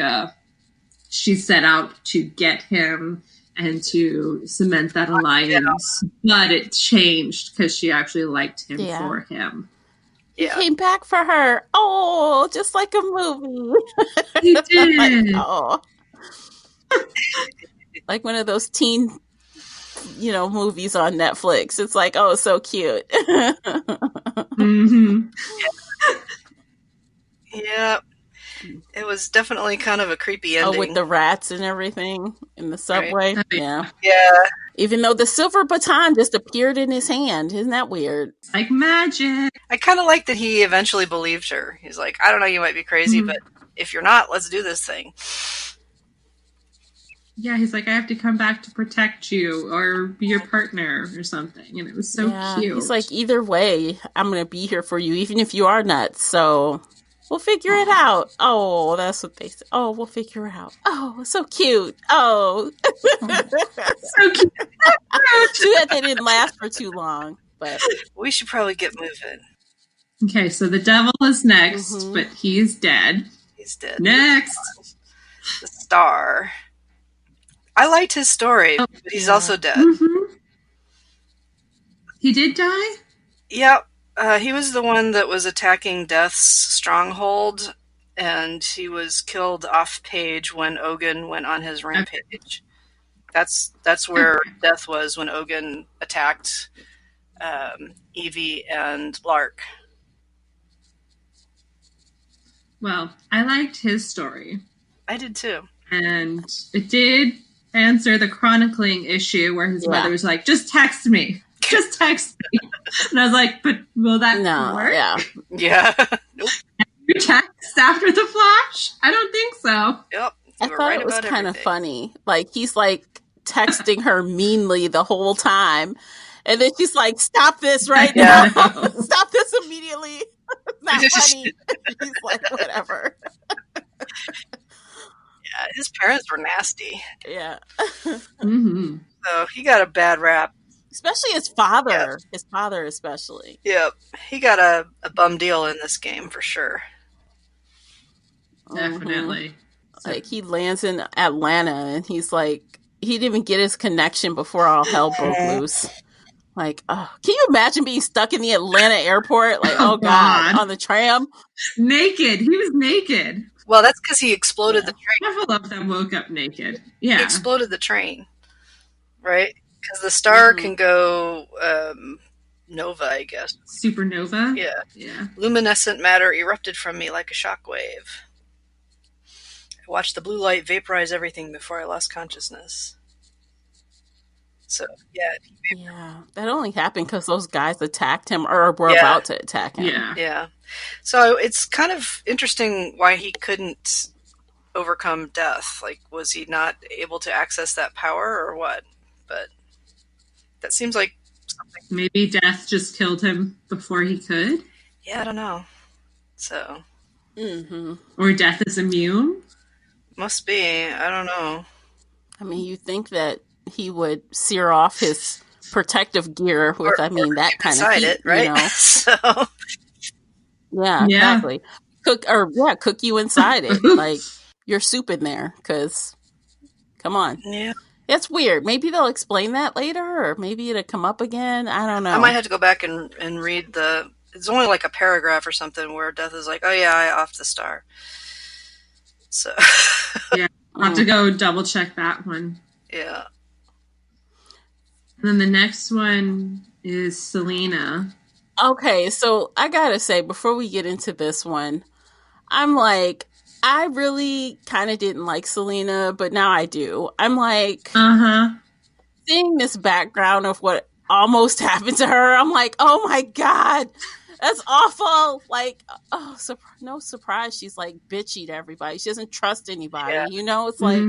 she set out to get him and to cement that alliance, but it changed because she actually liked him for him. He came back for her. Oh, just like a movie. He did. Like, like one of those teen, movies on Netflix. It's like, oh, so cute. Mm-hmm. Yeah. It was definitely kind of a creepy ending. Oh, with the rats and everything in the subway. Right. Yeah. Even though the silver baton just appeared in his hand. Isn't that weird? It's like magic. I kind of like that he eventually believed her. He's like, I don't know, you might be crazy, but if you're not, let's do this thing. Yeah, he's like, I have to come back to protect you or be your partner or something. And it was so cute. He's like, either way, I'm going to be here for you, even if you are nuts. So we'll figure it out. Oh, that's what they said. Oh, we'll figure it out. Oh, so cute. Oh. So cute. Too bad they didn't last for too long. But we should probably get moving. Okay, so the devil is next, but he's dead. He's dead. Next. The star. I liked his story, but he's also dead. Mm-hmm. He did die? Yep. He was the one that was attacking Death's stronghold, and he was killed off page when Ogun went on his rampage. That's where Death was when Ogun attacked Evie and Lark. Well, I liked his story. I did too. And it did answer the chronicling issue where his mother was like, just text me. Just text me. And I was like, but will that work? Yeah. Nope. You text after the flash? I don't think so. Yep. I thought it was kind of funny. Like, he's like texting her meanly the whole time. And then she's like, stop this right now. Stop this immediately. It's not funny. He's like, whatever. Yeah, his parents were nasty. Yeah. Mm-hmm. So he got a bad rap. Especially his father. Yeah. His father especially. Yep. He got a bum deal in this game for sure. Definitely. Like, he lands in Atlanta and he's like, he didn't even get his connection before all hell broke loose. Like, oh, can you imagine being stuck in the Atlanta airport? Like, oh God, on the tram? Naked. He was naked. Well, that's because he exploded the train. Several of them woke up naked. Yeah. He exploded the train, right? Because the star can go nova, I guess. Supernova? Yeah. Luminescent matter erupted from me like a shockwave. I watched the blue light vaporize everything before I lost consciousness. So, yeah. That only happened because those guys attacked him or were about to attack him. Yeah. So it's kind of interesting why he couldn't overcome death. Like, was he not able to access that power or what? But that seems like something. Maybe death just killed him before he could? Yeah, I don't know. So. Or death is immune? Must be. I don't know. I mean, you think that he would sear off his protective gear with, that kind of heat, it, right? So. Yeah, exactly. Cook you inside it. Like, your soup in there, because, come on. Yeah. It's weird. Maybe they'll explain that later, or maybe it'll come up again. I don't know. I might have to go back and read it's only like a paragraph or something where Death is like, oh yeah, I offed the star. So. Yeah, I'll have to go double check that one. Yeah. And then the next one is Selena. Okay, so I gotta say, before we get into this one, I'm like, I really kind of didn't like Selena, but now I do. I'm like, seeing this background of what almost happened to her, I'm like, oh my God, that's awful. Like, no surprise she's like bitchy to everybody. She doesn't trust anybody. Yeah. It's like...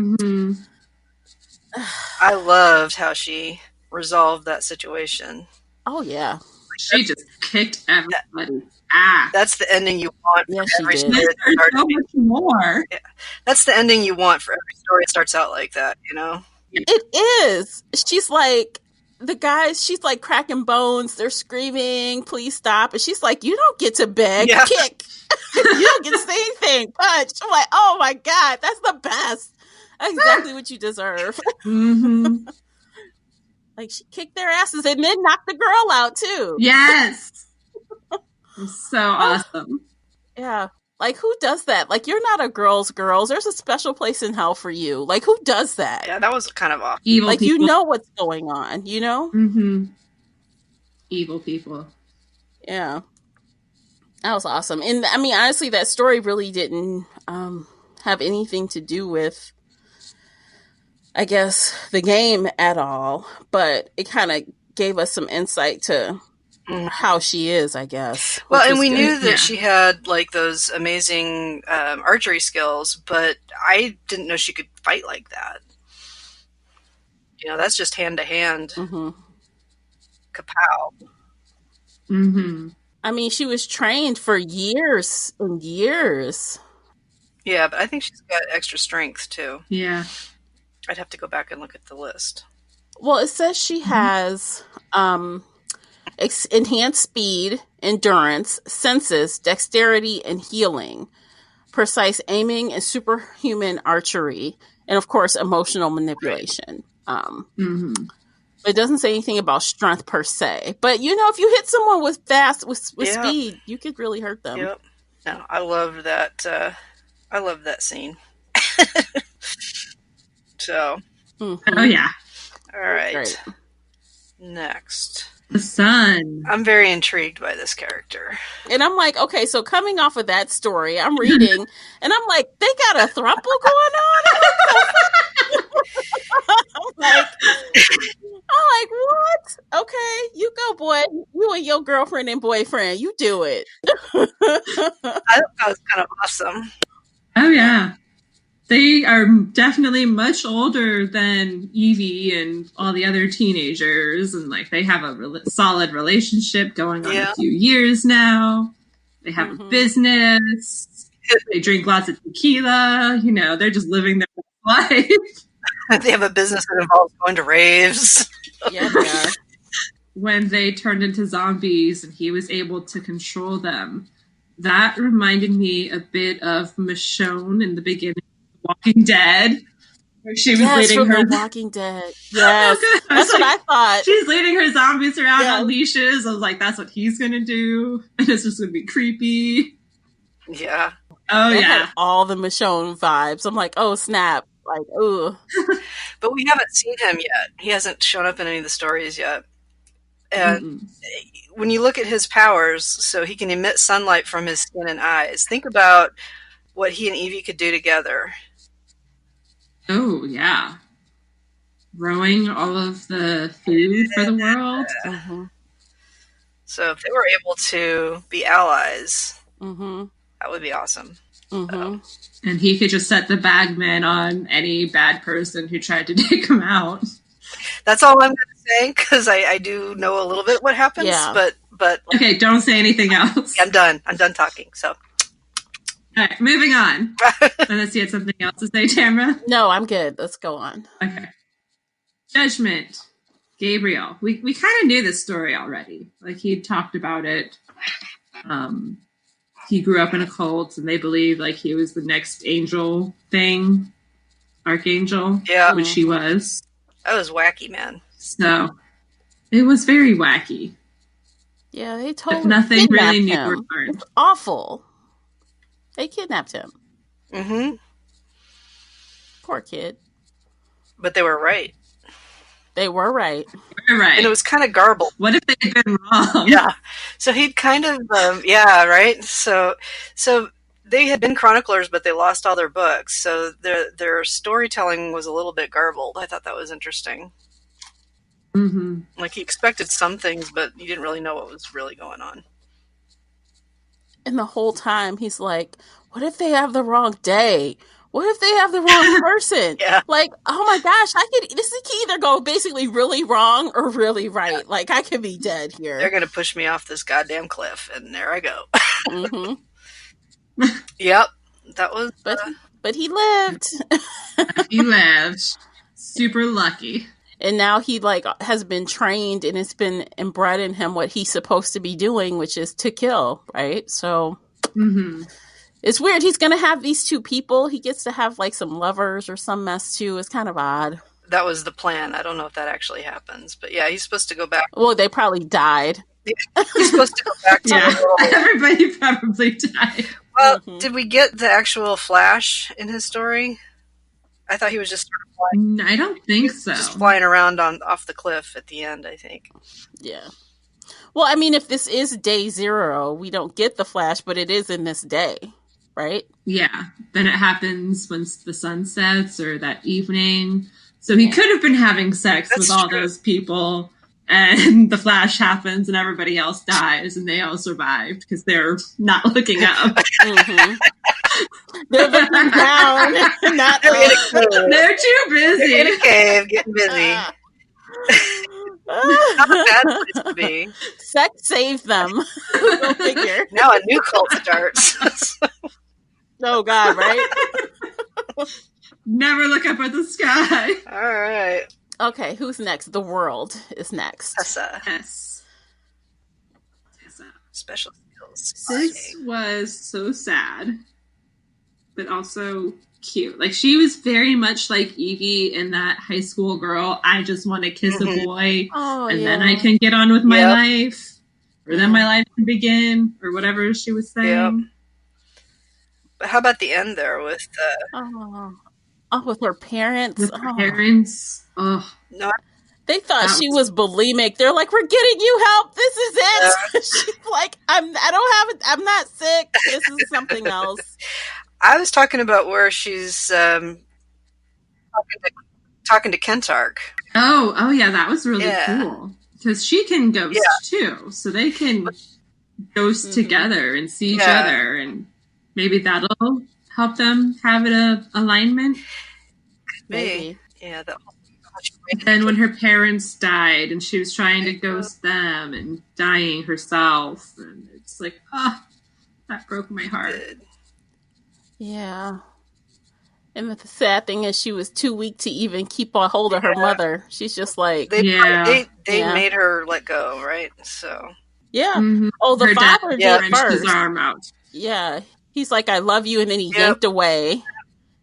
I loved how she resolved that situation. Oh, yeah. Like, She just kicked everybody's ass. That's the ending you want for every she did. story. There's so much more. Yeah. That's the ending you want for every story that starts out like that, you know? It is. She's like, the guys, she's like cracking bones. They're screaming, please stop. And she's like, you don't get to beg, kick. You don't get to say anything, punch. I'm like, oh my God, that's the best. That's exactly what you deserve. Mm-hmm. Like, she kicked their asses and then knocked the girl out too. Yes. So awesome. Yeah. Like, who does that? Like, you're not a girl's girls. There's a special place in hell for you. Like, who does that? Yeah, that was kind of awesome. Evil like, people. you know what's going on, you know? Mm-hmm. Evil people. Yeah. That was awesome. And, I mean, honestly, that story really didn't have anything to do with, I guess, the game at all. But it kind of gave us some insight to how she is, I guess. Well, and we good. knew that she had like those amazing archery skills, but I didn't know she could fight like that. You know, that's just hand to hand. Mm-hmm. Kapow. Mm-hmm. I mean, she was trained for years and years. Yeah, but I think she's got extra strength too. Yeah. I'd have to go back and look at the list. Well, it says she has enhanced speed, endurance, senses, dexterity, and healing, precise aiming, and superhuman archery, and of course, emotional manipulation. Mm-hmm. It doesn't say anything about strength per se, but you know, if you hit someone with speed, you could really hurt them. Yep. No, I loved that. I loved that scene. So. Mm-hmm. Oh yeah. All right. Great. Next. The sun. I'm very intrigued by this character. And I'm like, okay, so coming off of that story, I'm reading, and I'm like, they got a throuple going on? I'm like, what? Okay, you go, boy. You and your girlfriend and boyfriend, you do it. I thought that was kind of awesome. Oh yeah. They are definitely much older than Evie and all the other teenagers, and like they have a solid relationship going on a few years now. They have a business. They drink lots of tequila. You know, they're just living their life. They have a business that involves going to raves. Yeah, they are. When they turned into zombies and he was able to control them, that reminded me a bit of Michonne in the beginning. Walking Dead, where she was leading her The Walking Dead. Yes, that's what I thought. She's leading her zombies around on leashes. I was like, that's what he's gonna do, and it's just gonna be creepy. Yeah. Oh that yeah. had all the Michonne vibes. I'm like, oh snap! Like, ooh. But we haven't seen him yet. He hasn't shown up in any of the stories yet. And when you look at his powers, so he can emit sunlight from his skin and eyes. Think about what he and Evie could do together. Oh, yeah. Growing all of the food for the world. Mm-hmm. So if they were able to be allies, Mm-hmm. that would be awesome. Mm-hmm. And he could just set the bagman on any bad person who tried to take him out. That's all I'm going to say, because I do know a little bit what happens. Yeah. But Okay, don't say anything else. I'm done. I'm done talking. So. All right, moving on. Unless you had something else to say, Tamara? No, I'm good. Let's go on. Okay. Judgment. Gabriel. We kind of knew this story already. Like, he'd talked about it. He grew up in a cult, and they believed, like, he was the next angel thing. Archangel. Yeah. Which he was. That was wacky, man. So, it was very wacky. Yeah, they But totally nothing really new him. or learned. It's awful. They kidnapped him. Mm-hmm. Poor kid. But they were right. They were right. Right. And it was kind of garbled. What if they'd been wrong? Yeah. So he'd kind of, right? So they had been chroniclers, but they lost all their books. So their storytelling was a little bit garbled. I thought that was interesting. Mm-hmm. Like, he expected some things, but you didn't really know what was really going on. And the whole time he's like, what if they have the wrong day? What if they have the wrong person? Yeah. Like, oh my gosh, this can either go basically really wrong or really right. Yeah. Like, I could be dead here. They're going to push me off this goddamn cliff, and there I go. Mm-hmm. Yep. That was... But he lived. He lived. Super lucky. And now he, like, has been trained, and it's been inbred in him what he's supposed to be doing, which is to kill, right? So... Mm-hmm. It's weird. He's going to have these two people. He gets to have, like, some lovers or some mess, too. It's kind of odd. That was the plan. I don't know if that actually happens. But yeah, he's supposed to go back. Well, they probably died. Yeah, he's supposed to go back to the world. Everybody probably died. Well, did we get the actual Flash in his story? I thought he was just sort of flying. I don't think so. Just flying around off the cliff at the end, I think. Yeah. Well, I mean, if this is day 0, we don't get the Flash, but it is in this day. Right? Yeah. Then it happens once the sun sets or that evening. So he could have been having sex with all those people, and the Flash happens and everybody else dies and they all survived because they're not looking up. Mm-hmm. They're looking down. Not they're too busy. They're in a cave getting busy. Not a bad place to be. Sex saved them. Go figure. Now a new cult starts. Oh, God, right? Never look up at the sky. All right. Okay, who's next? The World is next. Tessa. Yes. Tessa. Special skills. This was so sad, but also cute. Like, she was very much like Evie in that high school girl. I just want to kiss a boy, and then I can get on with my life, or then my life can begin, or whatever she was saying. Yep. But how about the end there with with her parents? With her parents. Oh. No. They thought she was bulimic. They're like, "We're getting you help. This is it." She's like, I'm not sick. This is something else. I was talking about where she's talking to Kentark. Oh yeah, that was really cool. Because she can ghost too. So they can ghost together and see each other, and maybe that'll help them have an alignment. Maybe. Yeah. Then when her parents died and she was trying to ghost them and dying herself, and it's like, that broke my heart. Yeah. And the sad thing is she was too weak to even keep a hold of her mother. She's just like... They made her let go, right? So... Yeah. Mm-hmm. Oh, the father did first. His arm out. Yeah. He's like, "I love you," and then he yanked away.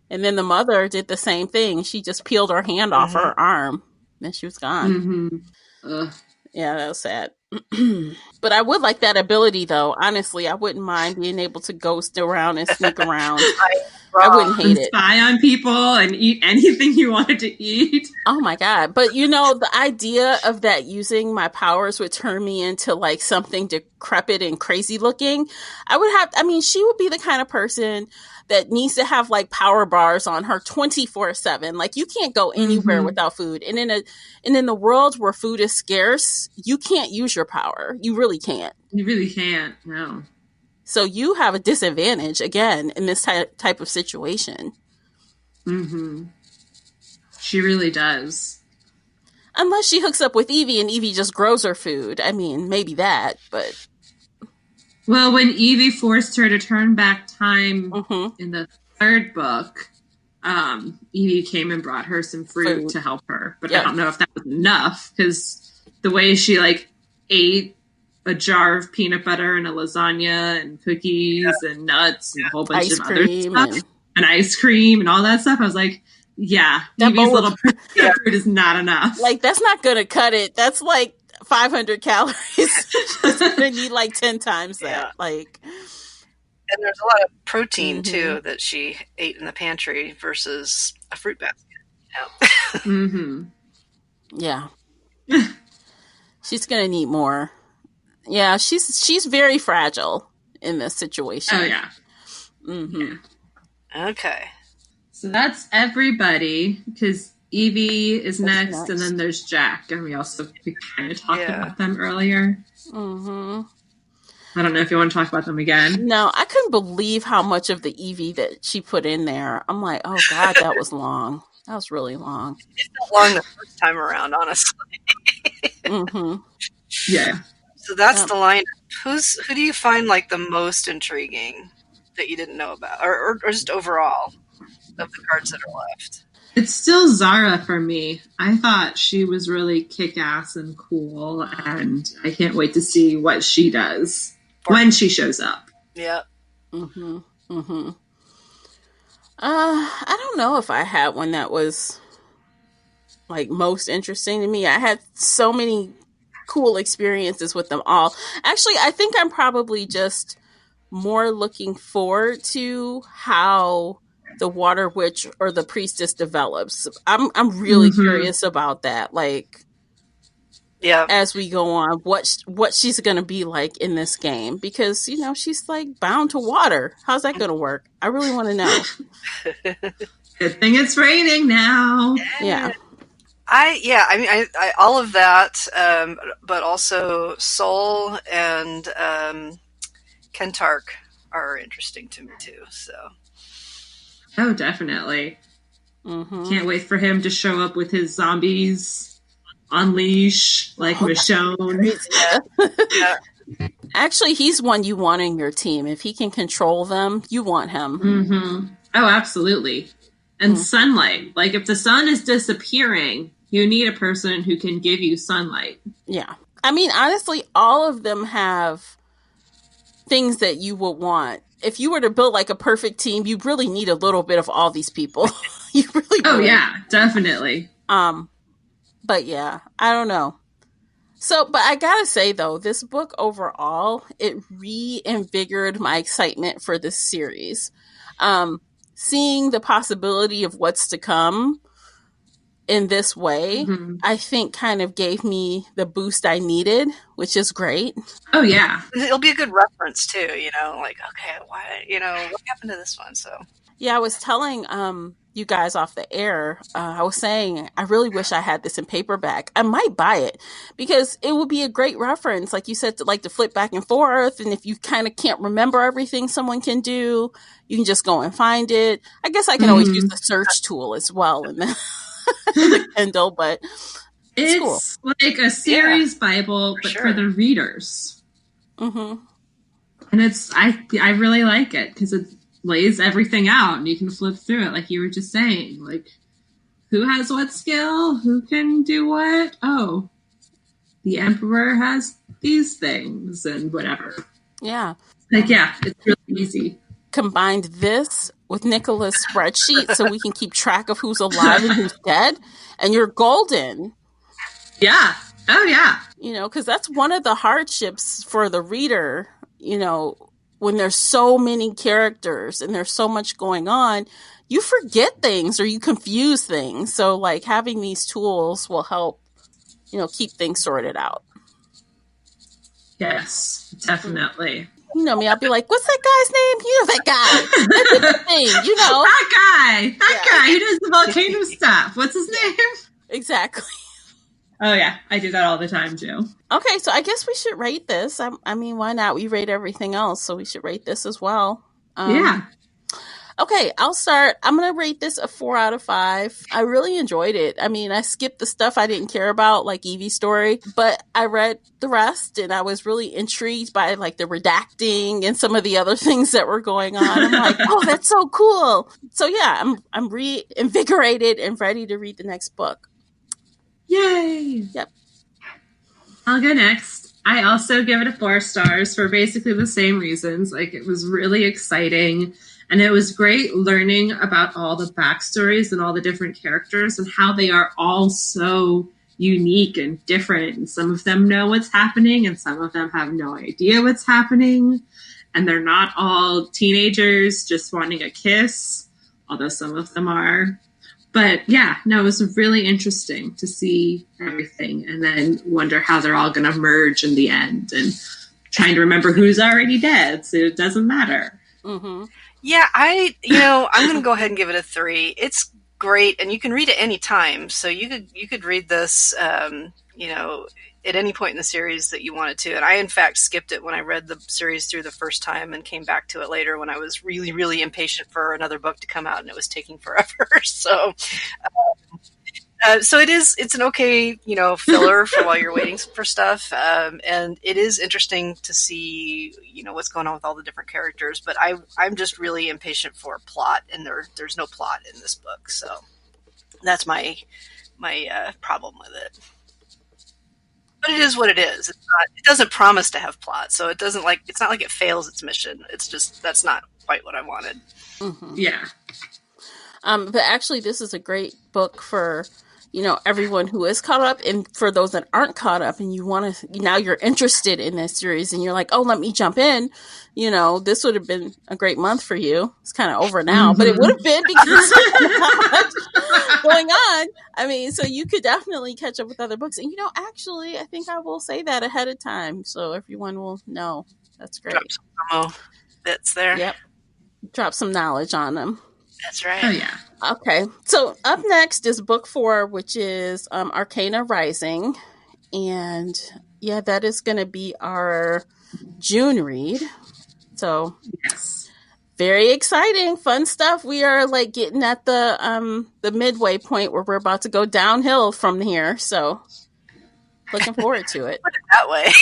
And then the mother did the same thing. She just peeled her hand off her arm. And she was gone. Mm-hmm. Yeah, that was sad. But I would like that ability, though. Honestly, I wouldn't mind being able to ghost around and sneak around. I wouldn't hate it. Spy on people and eat anything you wanted to eat. Oh my God. But the idea of that using my powers would turn me into like something decrepit and crazy looking. She would be the kind of person that needs to have like power bars on her 24/7. Like, you can't go anywhere without food. And in the world where food is scarce, you can't use your power. You really can't. You really can't. No. So you have a disadvantage again in this type of situation. Mm-hmm. She really does. Unless she hooks up with Evie and Evie just grows her food. I mean, maybe that, but... Well, when Evie forced her to turn back time in the 3rd book, Evie came and brought her some fruit to help her. But I don't know if that was enough, because the way she, like, ate a jar of peanut butter and a lasagna and cookies and nuts and a whole bunch of other stuff. And ice cream and all that stuff. I was like, Evie's little fruit is not enough. Like, that's not going to cut it. That's like 500 calories. She's going to need like 10 times that. Like, and there's a lot of protein too that she ate in the pantry versus a fruit basket. Yeah. She's going to need more. Yeah, she's very fragile in this situation. Oh yeah. Okay. So that's everybody, because Evie is next, and then there's Jack, and we kind of talked about them earlier. I don't know if you want to talk about them again. No, I couldn't believe how much of the Eevee that she put in there. I'm like, oh God, that was long. That was really long. It felt long the first time around, honestly. Mm-hmm. Yeah. So that's the lineup. Who do you find like the most intriguing that you didn't know about, or just overall of the cards that are left? It's still Zara for me. I thought she was really kick-ass and cool, and I can't wait to see what she does when she shows up. Yeah. Mm-hmm. Mm-hmm. I don't know if I had one that was like most interesting to me. I had so many cool experiences with them all. Actually, I think I'm probably just more looking forward to how the Water Witch or the Priestess develops. I'm really curious about that. Like, yeah, as we go on, what she's going to be like in this game, because you know she's like bound to water. How's that going to work? I really want to know. Good thing it's raining now. Yeah. I mean, I all of that, but also Soul and Kentark are interesting to me too. So. Oh, definitely. Mm-hmm. Can't wait for him to show up with his zombies on leash, like Michonne. Yeah. Actually, he's one you want in your team. If he can control them, you want him. Mm-hmm. Oh, absolutely. And sunlight. Like, if the sun is disappearing, you need a person who can give you sunlight. Yeah. I mean, honestly, all of them have things that you would want. If you were to build like a perfect team, you really need a little bit of all these people. You really Oh, would. yeah, definitely. But yeah, I don't know. So, but I gotta say though, this book overall, it reinvigorated my excitement for this series. Seeing the possibility of what's to come in this way, I think kind of gave me the boost I needed, which is great. Oh, yeah. It'll be a good reference too, you know, like, okay, why, you know, what happened to this one? So. Yeah, I was telling you guys off the air, I was saying, I really wish I had this in paperback. I might buy it because it would be a great reference. Like you said, to flip back and forth. And if you kind of can't remember everything someone can do, you can just go and find it. I guess I can always use the search tool as well in the Kindle, but it's cool. Like a series Bible, but for the readers. Mm-hmm. And I really like it because it lays everything out and you can flip through it like you were just saying. Like, who has what skill? Who can do what? Oh, the Emperor has these things and whatever. Yeah. Like, yeah, it's really easy. Combined this with Nicola's spreadsheet so we can keep track of who's alive and who's dead, and you're golden. Yeah. Oh, yeah. You know, because that's one of the hardships for the reader, you know, when there's so many characters and there's so much going on, you forget things or you confuse things. So, like, having these tools will help, you know, keep things sorted out. Yes, definitely. You know me, I'll be like, what's that guy's name? You know that guy. That's the thing, you know. That guy who does the volcano stuff. What's his name? Exactly. Oh, yeah. I do that all the time, too. Okay, so I guess we should rate this. I mean, why not? We rate everything else, so we should rate this as well. Yeah. Okay, I'll start. I'm going to rate this a 4 out of 5. I really enjoyed it. I mean, I skipped the stuff I didn't care about, like Evie's story, but I read the rest, and I was really intrigued by, like, the redacting and some of the other things that were going on. I'm like, oh, that's so cool. So, yeah, I'm reinvigorated and ready to read the next book. Yay! Yep. I'll go next. I also give it a 4 stars for basically the same reasons. Like, it was really exciting. And it was great learning about all the backstories and all the different characters and how they are all so unique and different. And some of them know what's happening and some of them have no idea what's happening. And they're not all teenagers just wanting a kiss, although some of them are. But yeah, no, it was really interesting to see everything and then wonder how they're all going to merge in the end and trying to remember who's already dead. So it doesn't matter. Mm-hmm. Yeah, I'm going to go ahead and give it a 3. It's great, and you can read it any time. So you could read this, you know, at any point in the series that you wanted to. And I, in fact, skipped it when I read the series through the first time and came back to it later when I was really, really impatient for another book to come out and it was taking forever. So it's an okay, filler for while you're waiting for stuff. And it is interesting to see, what's going on with all the different characters. But I'm just really impatient for plot, and there's no plot in this book. So that's my problem with it. But it is what it is. It doesn't promise to have plot, so it's not like it fails its mission. It's just that's not quite what I wanted. Mm-hmm. Yeah. But actually, this is a great book for everyone who is caught up, and for those that aren't caught up, and now you're interested in this series, and you're like, oh, let me jump in. This would have been a great month for you. It's kind of over now, but it would have been because there's so much going on. I mean, so you could definitely catch up with other books. And, actually, I think I will say that ahead of time, so everyone will know. That's great. Drop some bits there. Yep. Drop some knowledge on them. That's right. Oh, yeah. Okay, so up next is book 4, which is Arcana Rising. And yeah, that is going to be our June read. So yes, very exciting, fun stuff. We are like getting at the midway point where we're about to go downhill from here. So looking forward to it. Put it that way.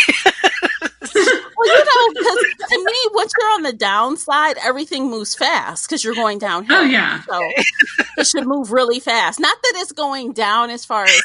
Well, because to me, once you're on the downside, everything moves fast because you're going downhill. Oh, yeah. So it should move really fast. Not that it's going down as far as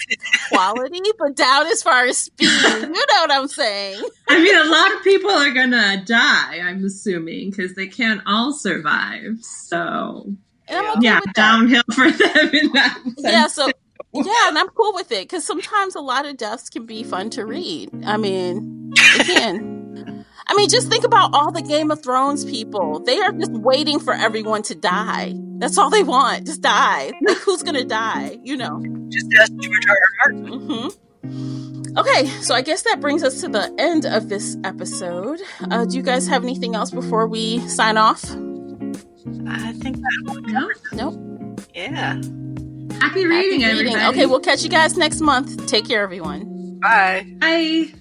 quality, but down as far as speed. You know what I'm saying? I mean, a lot of people are going to die, I'm assuming, because they can't all survive. So, And I'm okay with that. Downhill for them in that sense. Yeah, so... Yeah, and I'm cool with it because sometimes a lot of deaths can be fun to read. I mean, again, just think about all the Game of Thrones people. They are just waiting for everyone to die. That's all they want. Just die. Like, who's going to die? Just ask George R. R. Martin. Mm-hmm. Okay, so I guess that brings us to the end of this episode. Do you guys have anything else before we sign off? I think that Nope. Yeah. Happy reading, everybody. Okay, we'll catch you guys next month. Take care, everyone. Bye. Bye.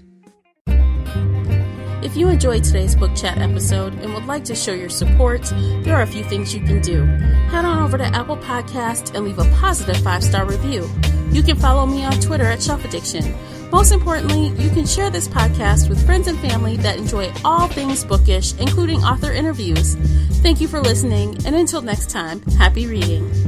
If you enjoyed today's book chat episode and would like to show your support, there are a few things you can do. Head on over to Apple Podcasts and leave a positive 5-star review. You can follow me on Twitter at Shelf Addiction. Most importantly, you can share this podcast with friends and family that enjoy all things bookish, including author interviews. Thank you for listening, and until next time, happy reading.